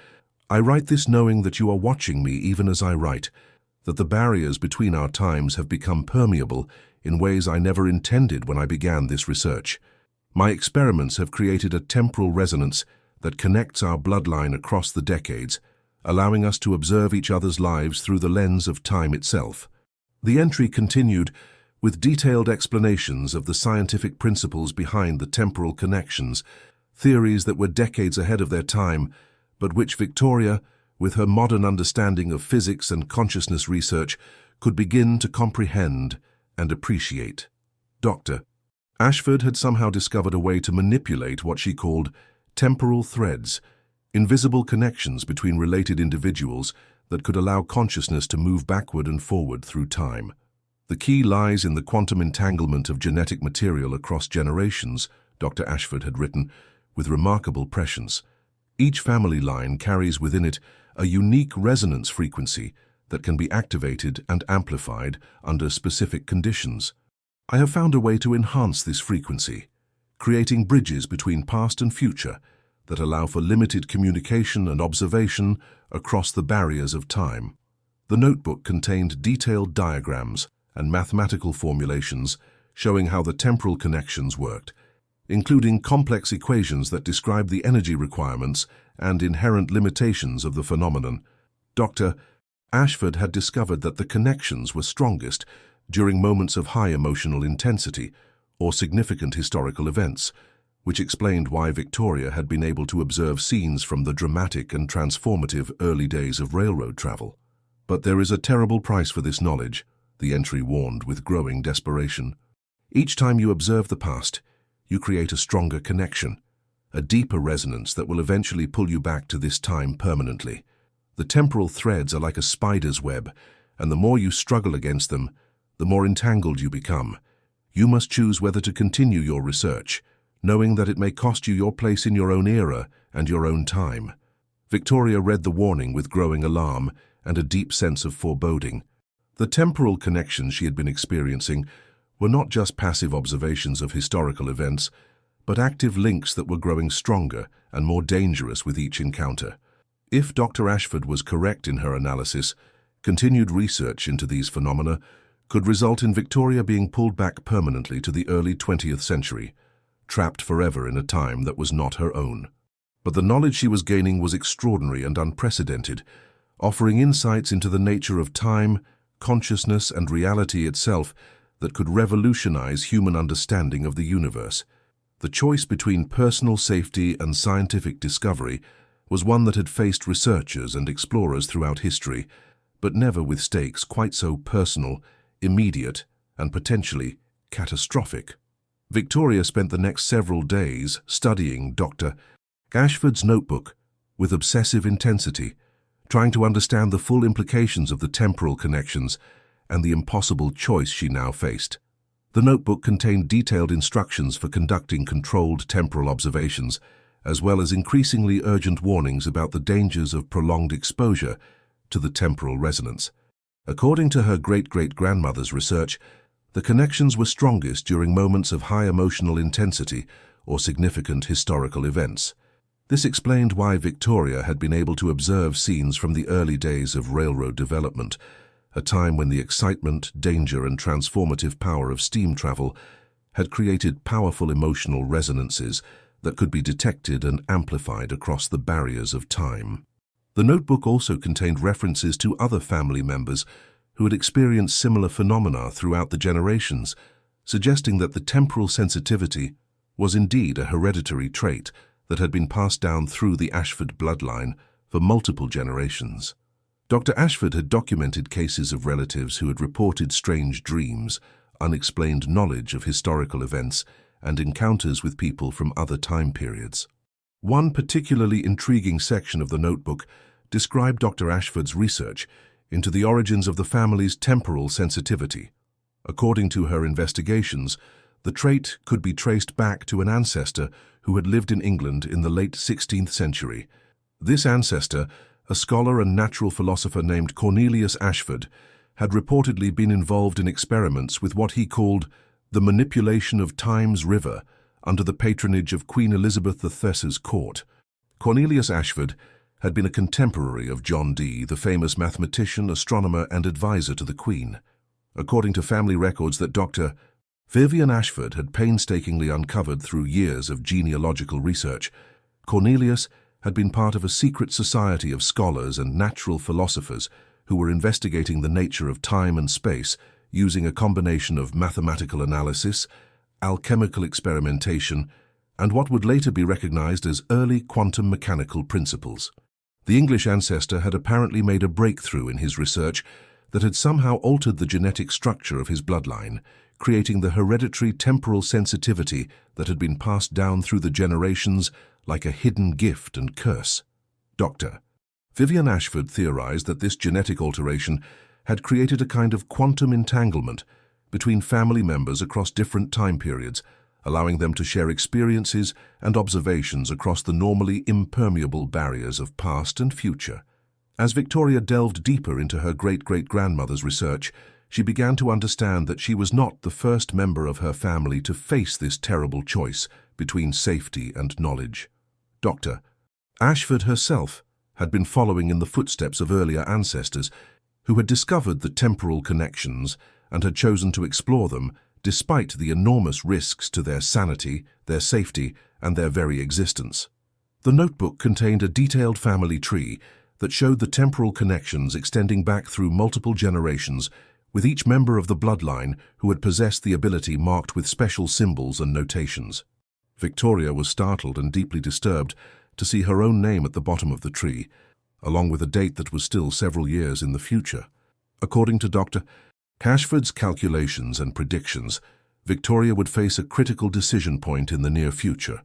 "I write this knowing that you are watching me even as I write, that the barriers between our times have become permeable in ways I never intended when I began this research. My experiments have created a temporal resonance that connects our bloodline across the decades, allowing us to observe each other's lives through the lens of time itself." The entry continued with detailed explanations of the scientific principles behind the temporal connections, theories that were decades ahead of their time, but which Victoria, with her modern understanding of physics and consciousness research, could begin to comprehend and appreciate. Dr. Ashford had somehow discovered a way to manipulate what she called temporal threads, invisible connections between related individuals that could allow consciousness to move backward and forward through time. "The key lies in the quantum entanglement of genetic material across generations," Dr. Ashford had written, with remarkable prescience. "Each family line carries within it a unique resonance frequency that can be activated and amplified under specific conditions. I have found a way to enhance this frequency, creating bridges between past and future that allow for limited communication and observation across the barriers of time." The notebook contained detailed diagrams and mathematical formulations showing how the temporal connections worked, including complex equations that describe the energy requirements and inherent limitations of the phenomenon. Dr. Ashford had discovered that the connections were strongest during moments of high emotional intensity or significant historical events, which explained why Victoria had been able to observe scenes from the dramatic and transformative early days of railroad travel. "But there is a terrible price for this knowledge," the entry warned with growing desperation. "Each time you observe the past, you create a stronger connection, a deeper resonance that will eventually pull you back to this time permanently. The temporal threads are like a spider's web, and the more you struggle against them, the more entangled you become. You must choose whether to continue your research, knowing that it may cost you your place in your own era and your own time." Victoria read the warning with growing alarm and a deep sense of foreboding. The temporal connections she had been experiencing were not just passive observations of historical events, but active links that were growing stronger and more dangerous with each encounter. If Dr. Ashford was correct in her analysis, continued research into these phenomena could result in Victoria being pulled back permanently to the early 20th century, trapped forever in a time that was not her own. But the knowledge she was gaining was extraordinary and unprecedented, offering insights into the nature of time, consciousness, and reality itself that could revolutionize human understanding of the universe. The choice between personal safety and scientific discovery was one that had faced researchers and explorers throughout history, but never with stakes quite so personal, immediate, and potentially catastrophic. Victoria spent the next several days studying Dr. Ashford's notebook with obsessive intensity, trying to understand the full implications of the temporal connections and the impossible choice she now faced. The notebook contained detailed instructions for conducting controlled temporal observations, as well as increasingly urgent warnings about the dangers of prolonged exposure to the temporal resonance. According to her great-great-grandmother's research, the connections were strongest during moments of high emotional intensity or significant historical events. This explained why Victoria had been able to observe scenes from the early days of railroad development, a time when the excitement, danger, and transformative power of steam travel had created powerful emotional resonances that could be detected and amplified across the barriers of time. The notebook also contained references to other family members who had experienced similar phenomena throughout the generations, suggesting that the temporal sensitivity was indeed a hereditary trait that had been passed down through the Ashford bloodline for multiple generations. Dr. Ashford had documented cases of relatives who had reported strange dreams, unexplained knowledge of historical events, and encounters with people from other time periods. One particularly intriguing section of the notebook described Dr. Ashford's research into the origins of the family's temporal sensitivity. According to her investigations, the trait could be traced back to an ancestor who had lived in England in the late 16th century. This ancestor, a scholar and natural philosopher named Cornelius Ashford, had reportedly been involved in experiments with what he called the manipulation of Time's river under the patronage of Queen Elizabeth II's court. Cornelius Ashford had been a contemporary of John Dee, the famous mathematician, astronomer, and advisor to the Queen. According to family records that Dr. Vivian Ashford had painstakingly uncovered through years of genealogical research, Cornelius had been part of a secret society of scholars and natural philosophers who were investigating the nature of time and space using a combination of mathematical analysis, alchemical experimentation, and what would later be recognized as early quantum mechanical principles. The English ancestor had apparently made a breakthrough in his research that had somehow altered the genetic structure of his bloodline, creating the hereditary temporal sensitivity that had been passed down through the generations like a hidden gift and curse. Dr. Vivian Ashford theorized that this genetic alteration had created a kind of quantum entanglement between family members across different time periods, allowing them to share experiences and observations across the normally impermeable barriers of past and future. As Victoria delved deeper into her great-great-grandmother's research, she began to understand that she was not the first member of her family to face this terrible choice between safety and knowledge. Dr. Ashford herself had been following in the footsteps of earlier ancestors who had discovered the temporal connections and had chosen to explore them despite the enormous risks to their sanity, their safety, and their very existence. The notebook contained a detailed family tree that showed the temporal connections extending back through multiple generations, with each member of the bloodline who had possessed the ability marked with special symbols and notations. Victoria was startled and deeply disturbed to see her own name at the bottom of the tree, along with a date that was still several years in the future. According to Dr. Ashford's calculations and predictions, Victoria would face a critical decision point in the near future,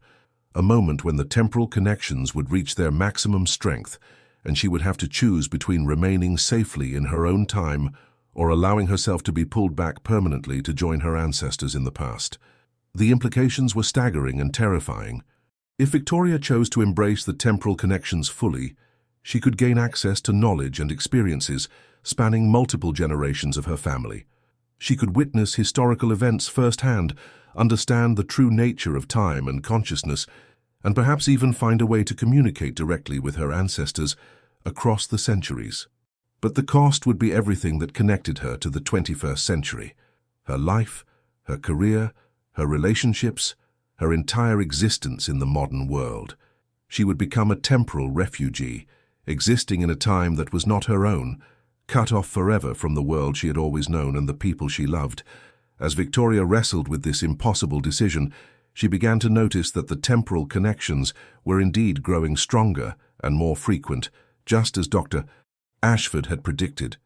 a moment when the temporal connections would reach their maximum strength, and she would have to choose between remaining safely in her own time or allowing herself to be pulled back permanently to join her ancestors in the past. The implications were staggering and terrifying. If Victoria chose to embrace the temporal connections fully, she could gain access to knowledge and experiences spanning multiple generations of her family. She could witness historical events firsthand, understand the true nature of time and consciousness, and perhaps even find a way to communicate directly with her ancestors across the centuries. But the cost would be everything that connected her to the 21st century: her life, her career, her relationships, her entire existence in the modern world. She would become a temporal refugee, existing in a time that was not her own, cut off forever from the world she had always known and the people she loved. As Victoria wrestled with this impossible decision, she began to notice that the temporal connections were indeed growing stronger and more frequent, just as Dr. Ashford had predicted.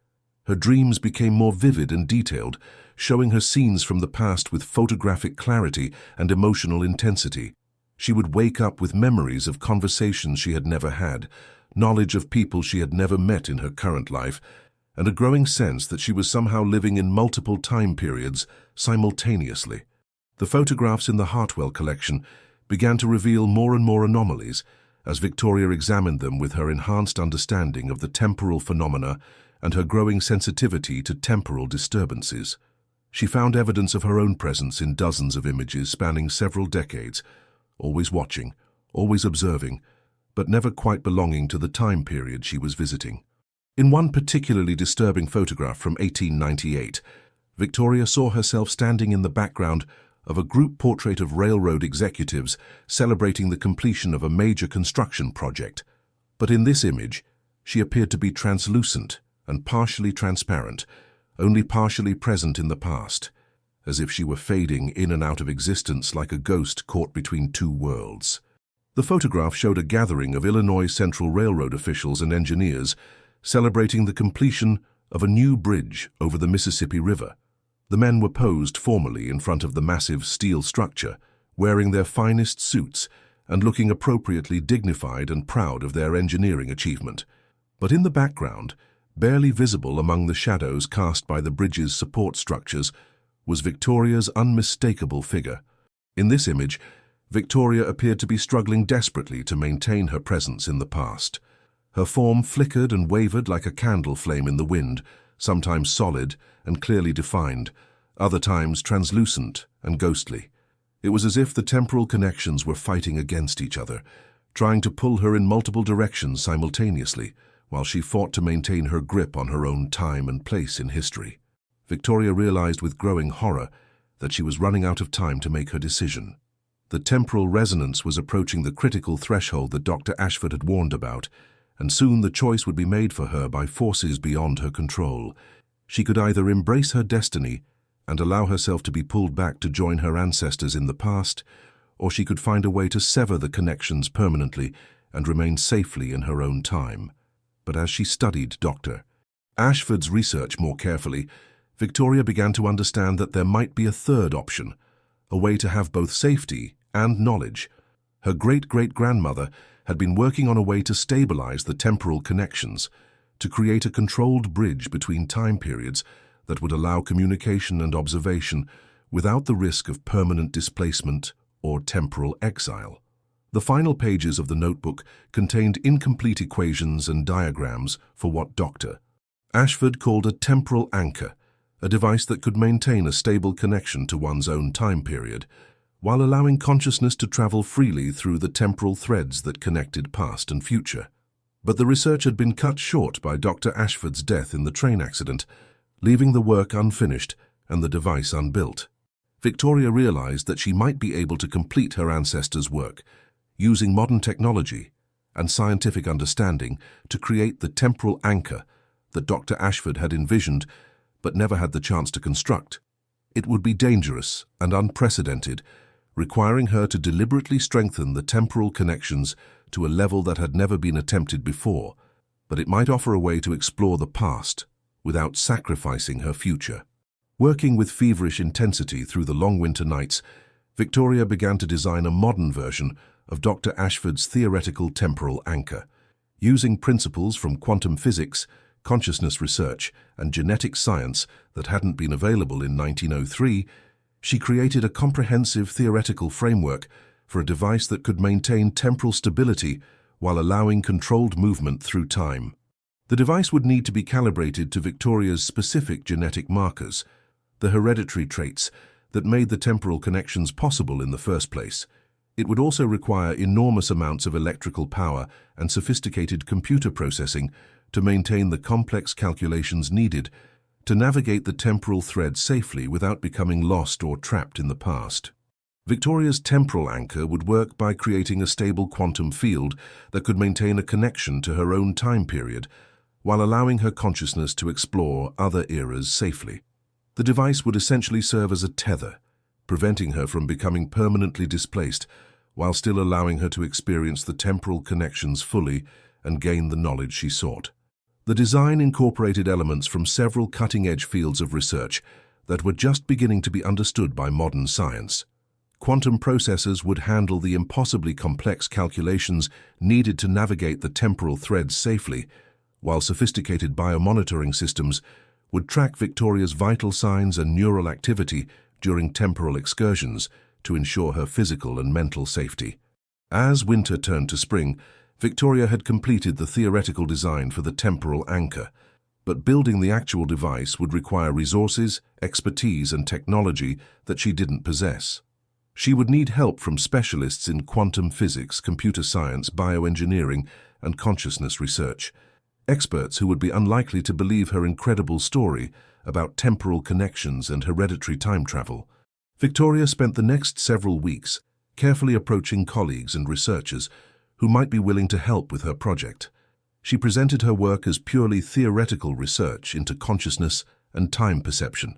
Her dreams became more vivid and detailed, showing her scenes from the past with photographic clarity and emotional intensity. She would wake up with memories of conversations she had never had, knowledge of people she had never met in her current life, and a growing sense that she was somehow living in multiple time periods simultaneously. The photographs in the Hartwell collection began to reveal more and more anomalies as Victoria examined them with her enhanced understanding of the temporal phenomena and her growing sensitivity to temporal disturbances. She found evidence of her own presence in dozens of images spanning several decades, always watching, always observing, but never quite belonging to the time period she was visiting. In one particularly disturbing photograph from 1898, Victoria saw herself standing in the background of a group portrait of railroad executives celebrating the completion of a major construction project. But in this image, she appeared to be translucent and partially transparent, only partially present in the past, as if she were fading in and out of existence like a ghost caught between two worlds. The photograph showed a gathering of Illinois Central Railroad officials and engineers celebrating the completion of a new bridge over the Mississippi River. The men were posed formally in front of the massive steel structure, wearing their finest suits and looking appropriately dignified and proud of their engineering achievement. But in the background, barely visible among the shadows cast by the bridge's support structures, was Victoria's unmistakable figure. In this image, Victoria appeared to be struggling desperately to maintain her presence in the past. Her form flickered and wavered like a candle flame in the wind, sometimes solid and clearly defined, other times translucent and ghostly. It was as if the temporal connections were fighting against each other, trying to pull her in multiple directions simultaneously, while she fought to maintain her grip on her own time and place in history. Victoria realized with growing horror that she was running out of time to make her decision. The temporal resonance was approaching the critical threshold that Dr. Ashford had warned about, and soon the choice would be made for her by forces beyond her control. She could either embrace her destiny and allow herself to be pulled back to join her ancestors in the past, or she could find a way to sever the connections permanently and remain safely in her own time. But as she studied Dr. Ashford's research more carefully, Victoria began to understand that there might be a third option, a way to have both safety and knowledge. Her great-great-grandmother had been working on a way to stabilize the temporal connections, to create a controlled bridge between time periods that would allow communication and observation without the risk of permanent displacement or temporal exile. The final pages of the notebook contained incomplete equations and diagrams for what Dr. Ashford called a temporal anchor, a device that could maintain a stable connection to one's own time period, while allowing consciousness to travel freely through the temporal threads that connected past and future. But the research had been cut short by Dr. Ashford's death in the train accident, leaving the work unfinished and the device unbuilt. Victoria realized that she might be able to complete her ancestors' work, using modern technology and scientific understanding to create the temporal anchor that Dr. Ashford had envisioned but never had the chance to construct. It would be dangerous and unprecedented, requiring her to deliberately strengthen the temporal connections to a level that had never been attempted before, but it might offer a way to explore the past without sacrificing her future. Working with feverish intensity through the long winter nights, Victoria began to design a modern version of Dr. Ashford's theoretical temporal anchor. Using principles from quantum physics, consciousness research, and genetic science that hadn't been available in 1903, she created a comprehensive theoretical framework for a device that could maintain temporal stability while allowing controlled movement through time. The device would need to be calibrated to Victoria's specific genetic markers, the hereditary traits that made the temporal connections possible in the first place. It would also require enormous amounts of electrical power and sophisticated computer processing to maintain the complex calculations needed to navigate the temporal thread safely without becoming lost or trapped in the past. Victoria's temporal anchor would work by creating a stable quantum field that could maintain a connection to her own time period, while allowing her consciousness to explore other eras safely. The device would essentially serve as a tether, preventing her from becoming permanently displaced, while still allowing her to experience the temporal connections fully and gain the knowledge she sought. The design incorporated elements from several cutting-edge fields of research that were just beginning to be understood by modern science. quantum processors would handle the impossibly complex calculations needed to navigate the temporal threads safely, while sophisticated biomonitoring systems would track Victoria's vital signs and neural activity during temporal excursions to ensure her physical and mental safety. As winter turned to spring, Victoria had completed the theoretical design for the temporal anchor, but building the actual device would require resources, expertise, and technology that she didn't possess. She would need help from specialists in quantum physics, computer science, bioengineering, and consciousness research, experts who would be unlikely to believe her incredible story about temporal connections and hereditary time travel. Victoria spent the next several weeks carefully approaching colleagues and researchers who might be willing to help with her project. She presented her work as purely theoretical research into consciousness and time perception,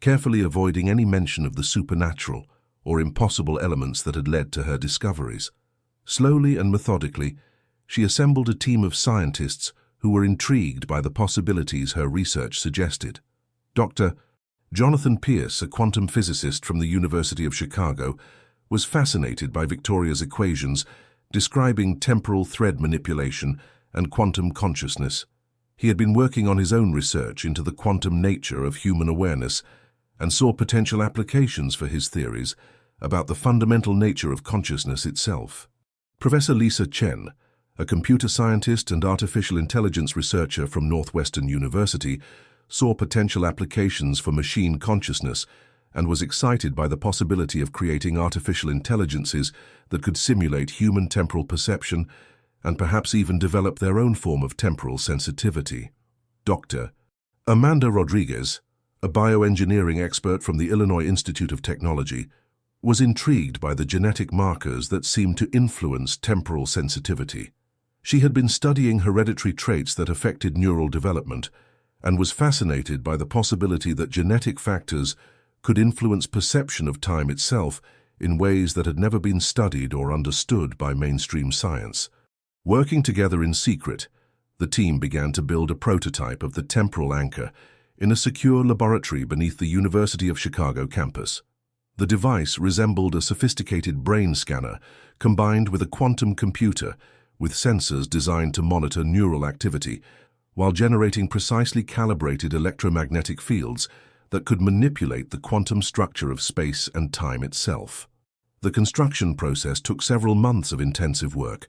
carefully avoiding any mention of the supernatural or impossible elements that had led to her discoveries. Slowly and methodically, she assembled a team of scientists who were intrigued by the possibilities her research suggested. Dr. Jonathan Pierce, a quantum physicist from the University of Chicago, was fascinated by Victoria's equations describing temporal thread manipulation and quantum consciousness. He had been working on his own research into the quantum nature of human awareness and saw potential applications for his theories about the fundamental nature of consciousness itself. Professor Lisa Chen, a computer scientist and artificial intelligence researcher from Northwestern University, saw potential applications for machine consciousness and was excited by the possibility of creating artificial intelligences that could simulate human temporal perception and perhaps even develop their own form of temporal sensitivity. Dr. Amanda Rodriguez, a bioengineering expert from the Illinois Institute of Technology, was intrigued by the genetic markers that seemed to influence temporal sensitivity. She had been studying hereditary traits that affected neural development and was fascinated by the possibility that genetic factors could influence perception of time itself in ways that had never been studied or understood by mainstream science. Working together in secret, the team began to build a prototype of the temporal anchor in a secure laboratory beneath the University of Chicago campus. The device resembled a sophisticated brain scanner combined with a quantum computer with sensors designed to monitor neural activity while generating precisely calibrated electromagnetic fields that could manipulate the quantum structure of space and time itself. The construction process took several months of intensive work,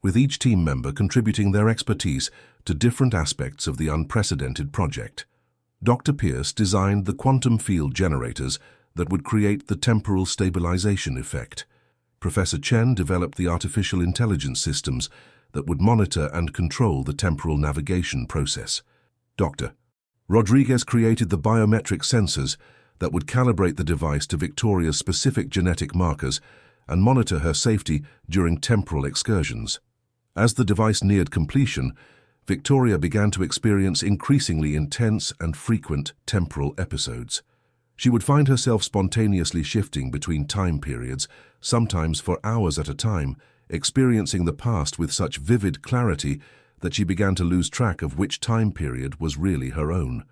with each team member contributing their expertise to different aspects of the unprecedented project. Dr. Pierce designed the quantum field generators that would create the temporal stabilization effect. Professor Chen developed the artificial intelligence systems that would monitor and control the temporal navigation process. Dr. Rodriguez created the biometric sensors that would calibrate the device to Victoria's specific genetic markers and monitor her safety during temporal excursions. As the device neared completion, Victoria began to experience increasingly intense and frequent temporal episodes. She would find herself spontaneously shifting between time periods, sometimes for hours at a time, experiencing the past with such vivid clarity that she began to lose track of which time period was really her own.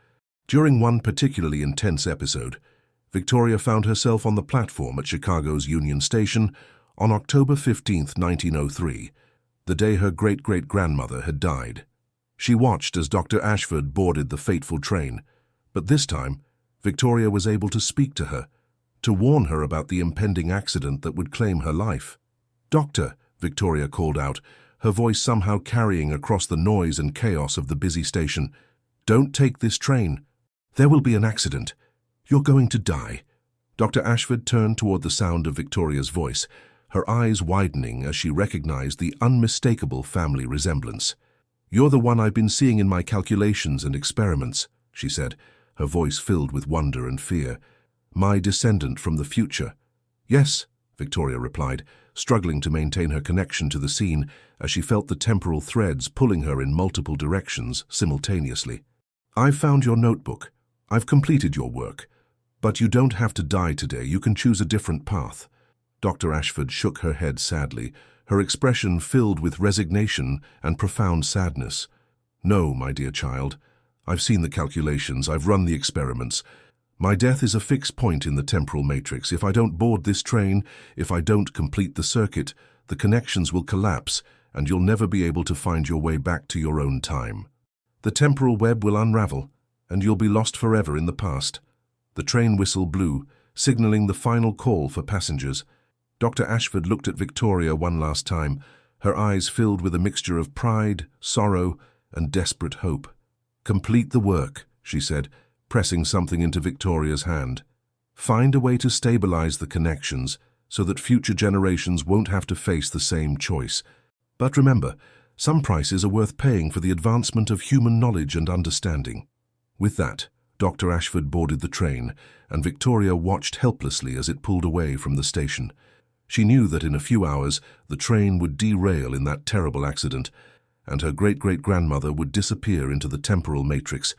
During one particularly intense episode, Victoria found herself on the platform at Chicago's Union Station on October 15, 1903, the day her great-great-grandmother had died. She watched as Dr. Ashford boarded the fateful train, but this time, Victoria was able to speak to her, to warn her about the impending accident that would claim her life. "Doctor," Victoria called out, her voice somehow carrying across the noise and chaos of the busy station, "don't take this train. There will be an accident. You're going to die." Dr. Ashford turned toward the sound of Victoria's voice, her eyes widening as she recognized the unmistakable family resemblance. "You're the one I've been seeing in my calculations and experiments," she said, her voice filled with wonder and fear. "My descendant from the future." "Yes," Victoria replied, struggling to maintain her connection to the scene as she felt the temporal threads pulling her in multiple directions simultaneously. "I've found your notebook. I've completed your work. But you don't have to die today. You can choose a different path." Dr. Ashford shook her head sadly, her expression filled with resignation and profound sadness. "No, my dear child. I've seen the calculations. I've run the experiments. My death is a fixed point in the temporal matrix. If I don't board this train, if I don't complete the circuit, the connections will collapse and you'll never be able to find your way back to your own time. The temporal web will unravel and you'll be lost forever in the past. The train whistle blew, signaling the final call for passengers. Dr. Ashford looked at Victoria one last time, her eyes filled with a mixture of pride, sorrow, and desperate hope. "Complete the work," she said, pressing something into Victoria's hand. "Find a way to stabilize the connections so that future generations won't have to face the same choice. But remember, some prices are worth paying for the advancement of human knowledge and understanding." With that, Dr. Ashford boarded the train, and Victoria watched helplessly as it pulled away from the station. She knew that in a few hours the train would derail in that terrible accident, and her great-great-grandmother would disappear into the temporal matrix,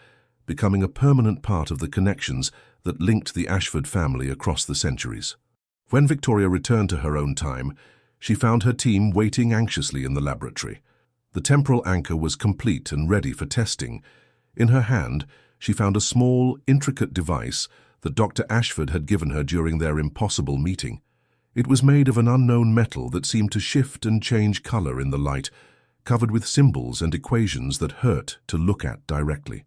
becoming a permanent part of the connections that linked the Ashford family across the centuries. When Victoria returned to her own time, she found her team waiting anxiously in the laboratory. The temporal anchor was complete and ready for testing. In her hand, she found a small, intricate device that Dr. Ashford had given her during their impossible meeting. It was made of an unknown metal that seemed to shift and change color in the light, covered with symbols and equations that hurt to look at directly.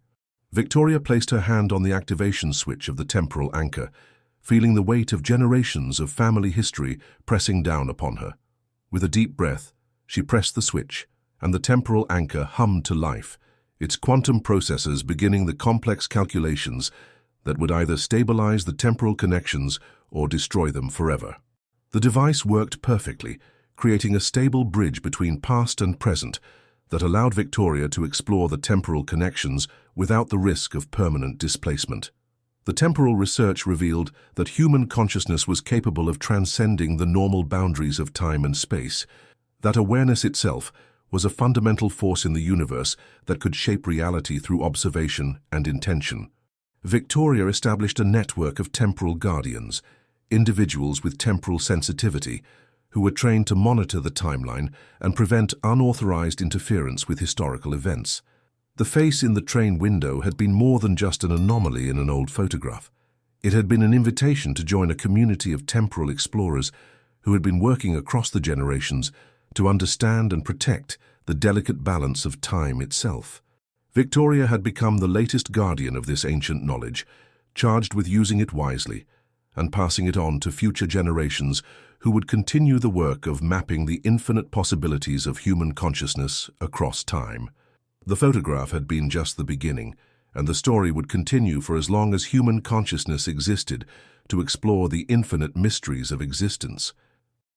Victoria placed her hand on the activation switch of the temporal anchor, feeling the weight of generations of family history pressing down upon her. With a deep breath, she pressed the switch, and the temporal anchor hummed to life, its quantum processors beginning the complex calculations that would either stabilize the temporal connections or destroy them forever. The device worked perfectly, creating a stable bridge between past and present that allowed Victoria to explore the temporal connections without the risk of permanent displacement. The temporal research revealed that human consciousness was capable of transcending the normal boundaries of time and space, that awareness itself was a fundamental force in the universe that could shape reality through observation and intention. Victoria established a network of temporal guardians, individuals with temporal sensitivity, who were trained to monitor the timeline and prevent unauthorized interference with historical events. The face in the train window had been more than just an anomaly in an old photograph. It had been an invitation to join a community of temporal explorers who had been working across the generations to understand and protect the delicate balance of time itself. Victoria had become the latest guardian of this ancient knowledge, charged with using it wisely and passing it on to future generations who would continue the work of mapping the infinite possibilities of human consciousness across time. The photograph had been just the beginning, and the story would continue for as long as human consciousness existed to explore the infinite mysteries of existence.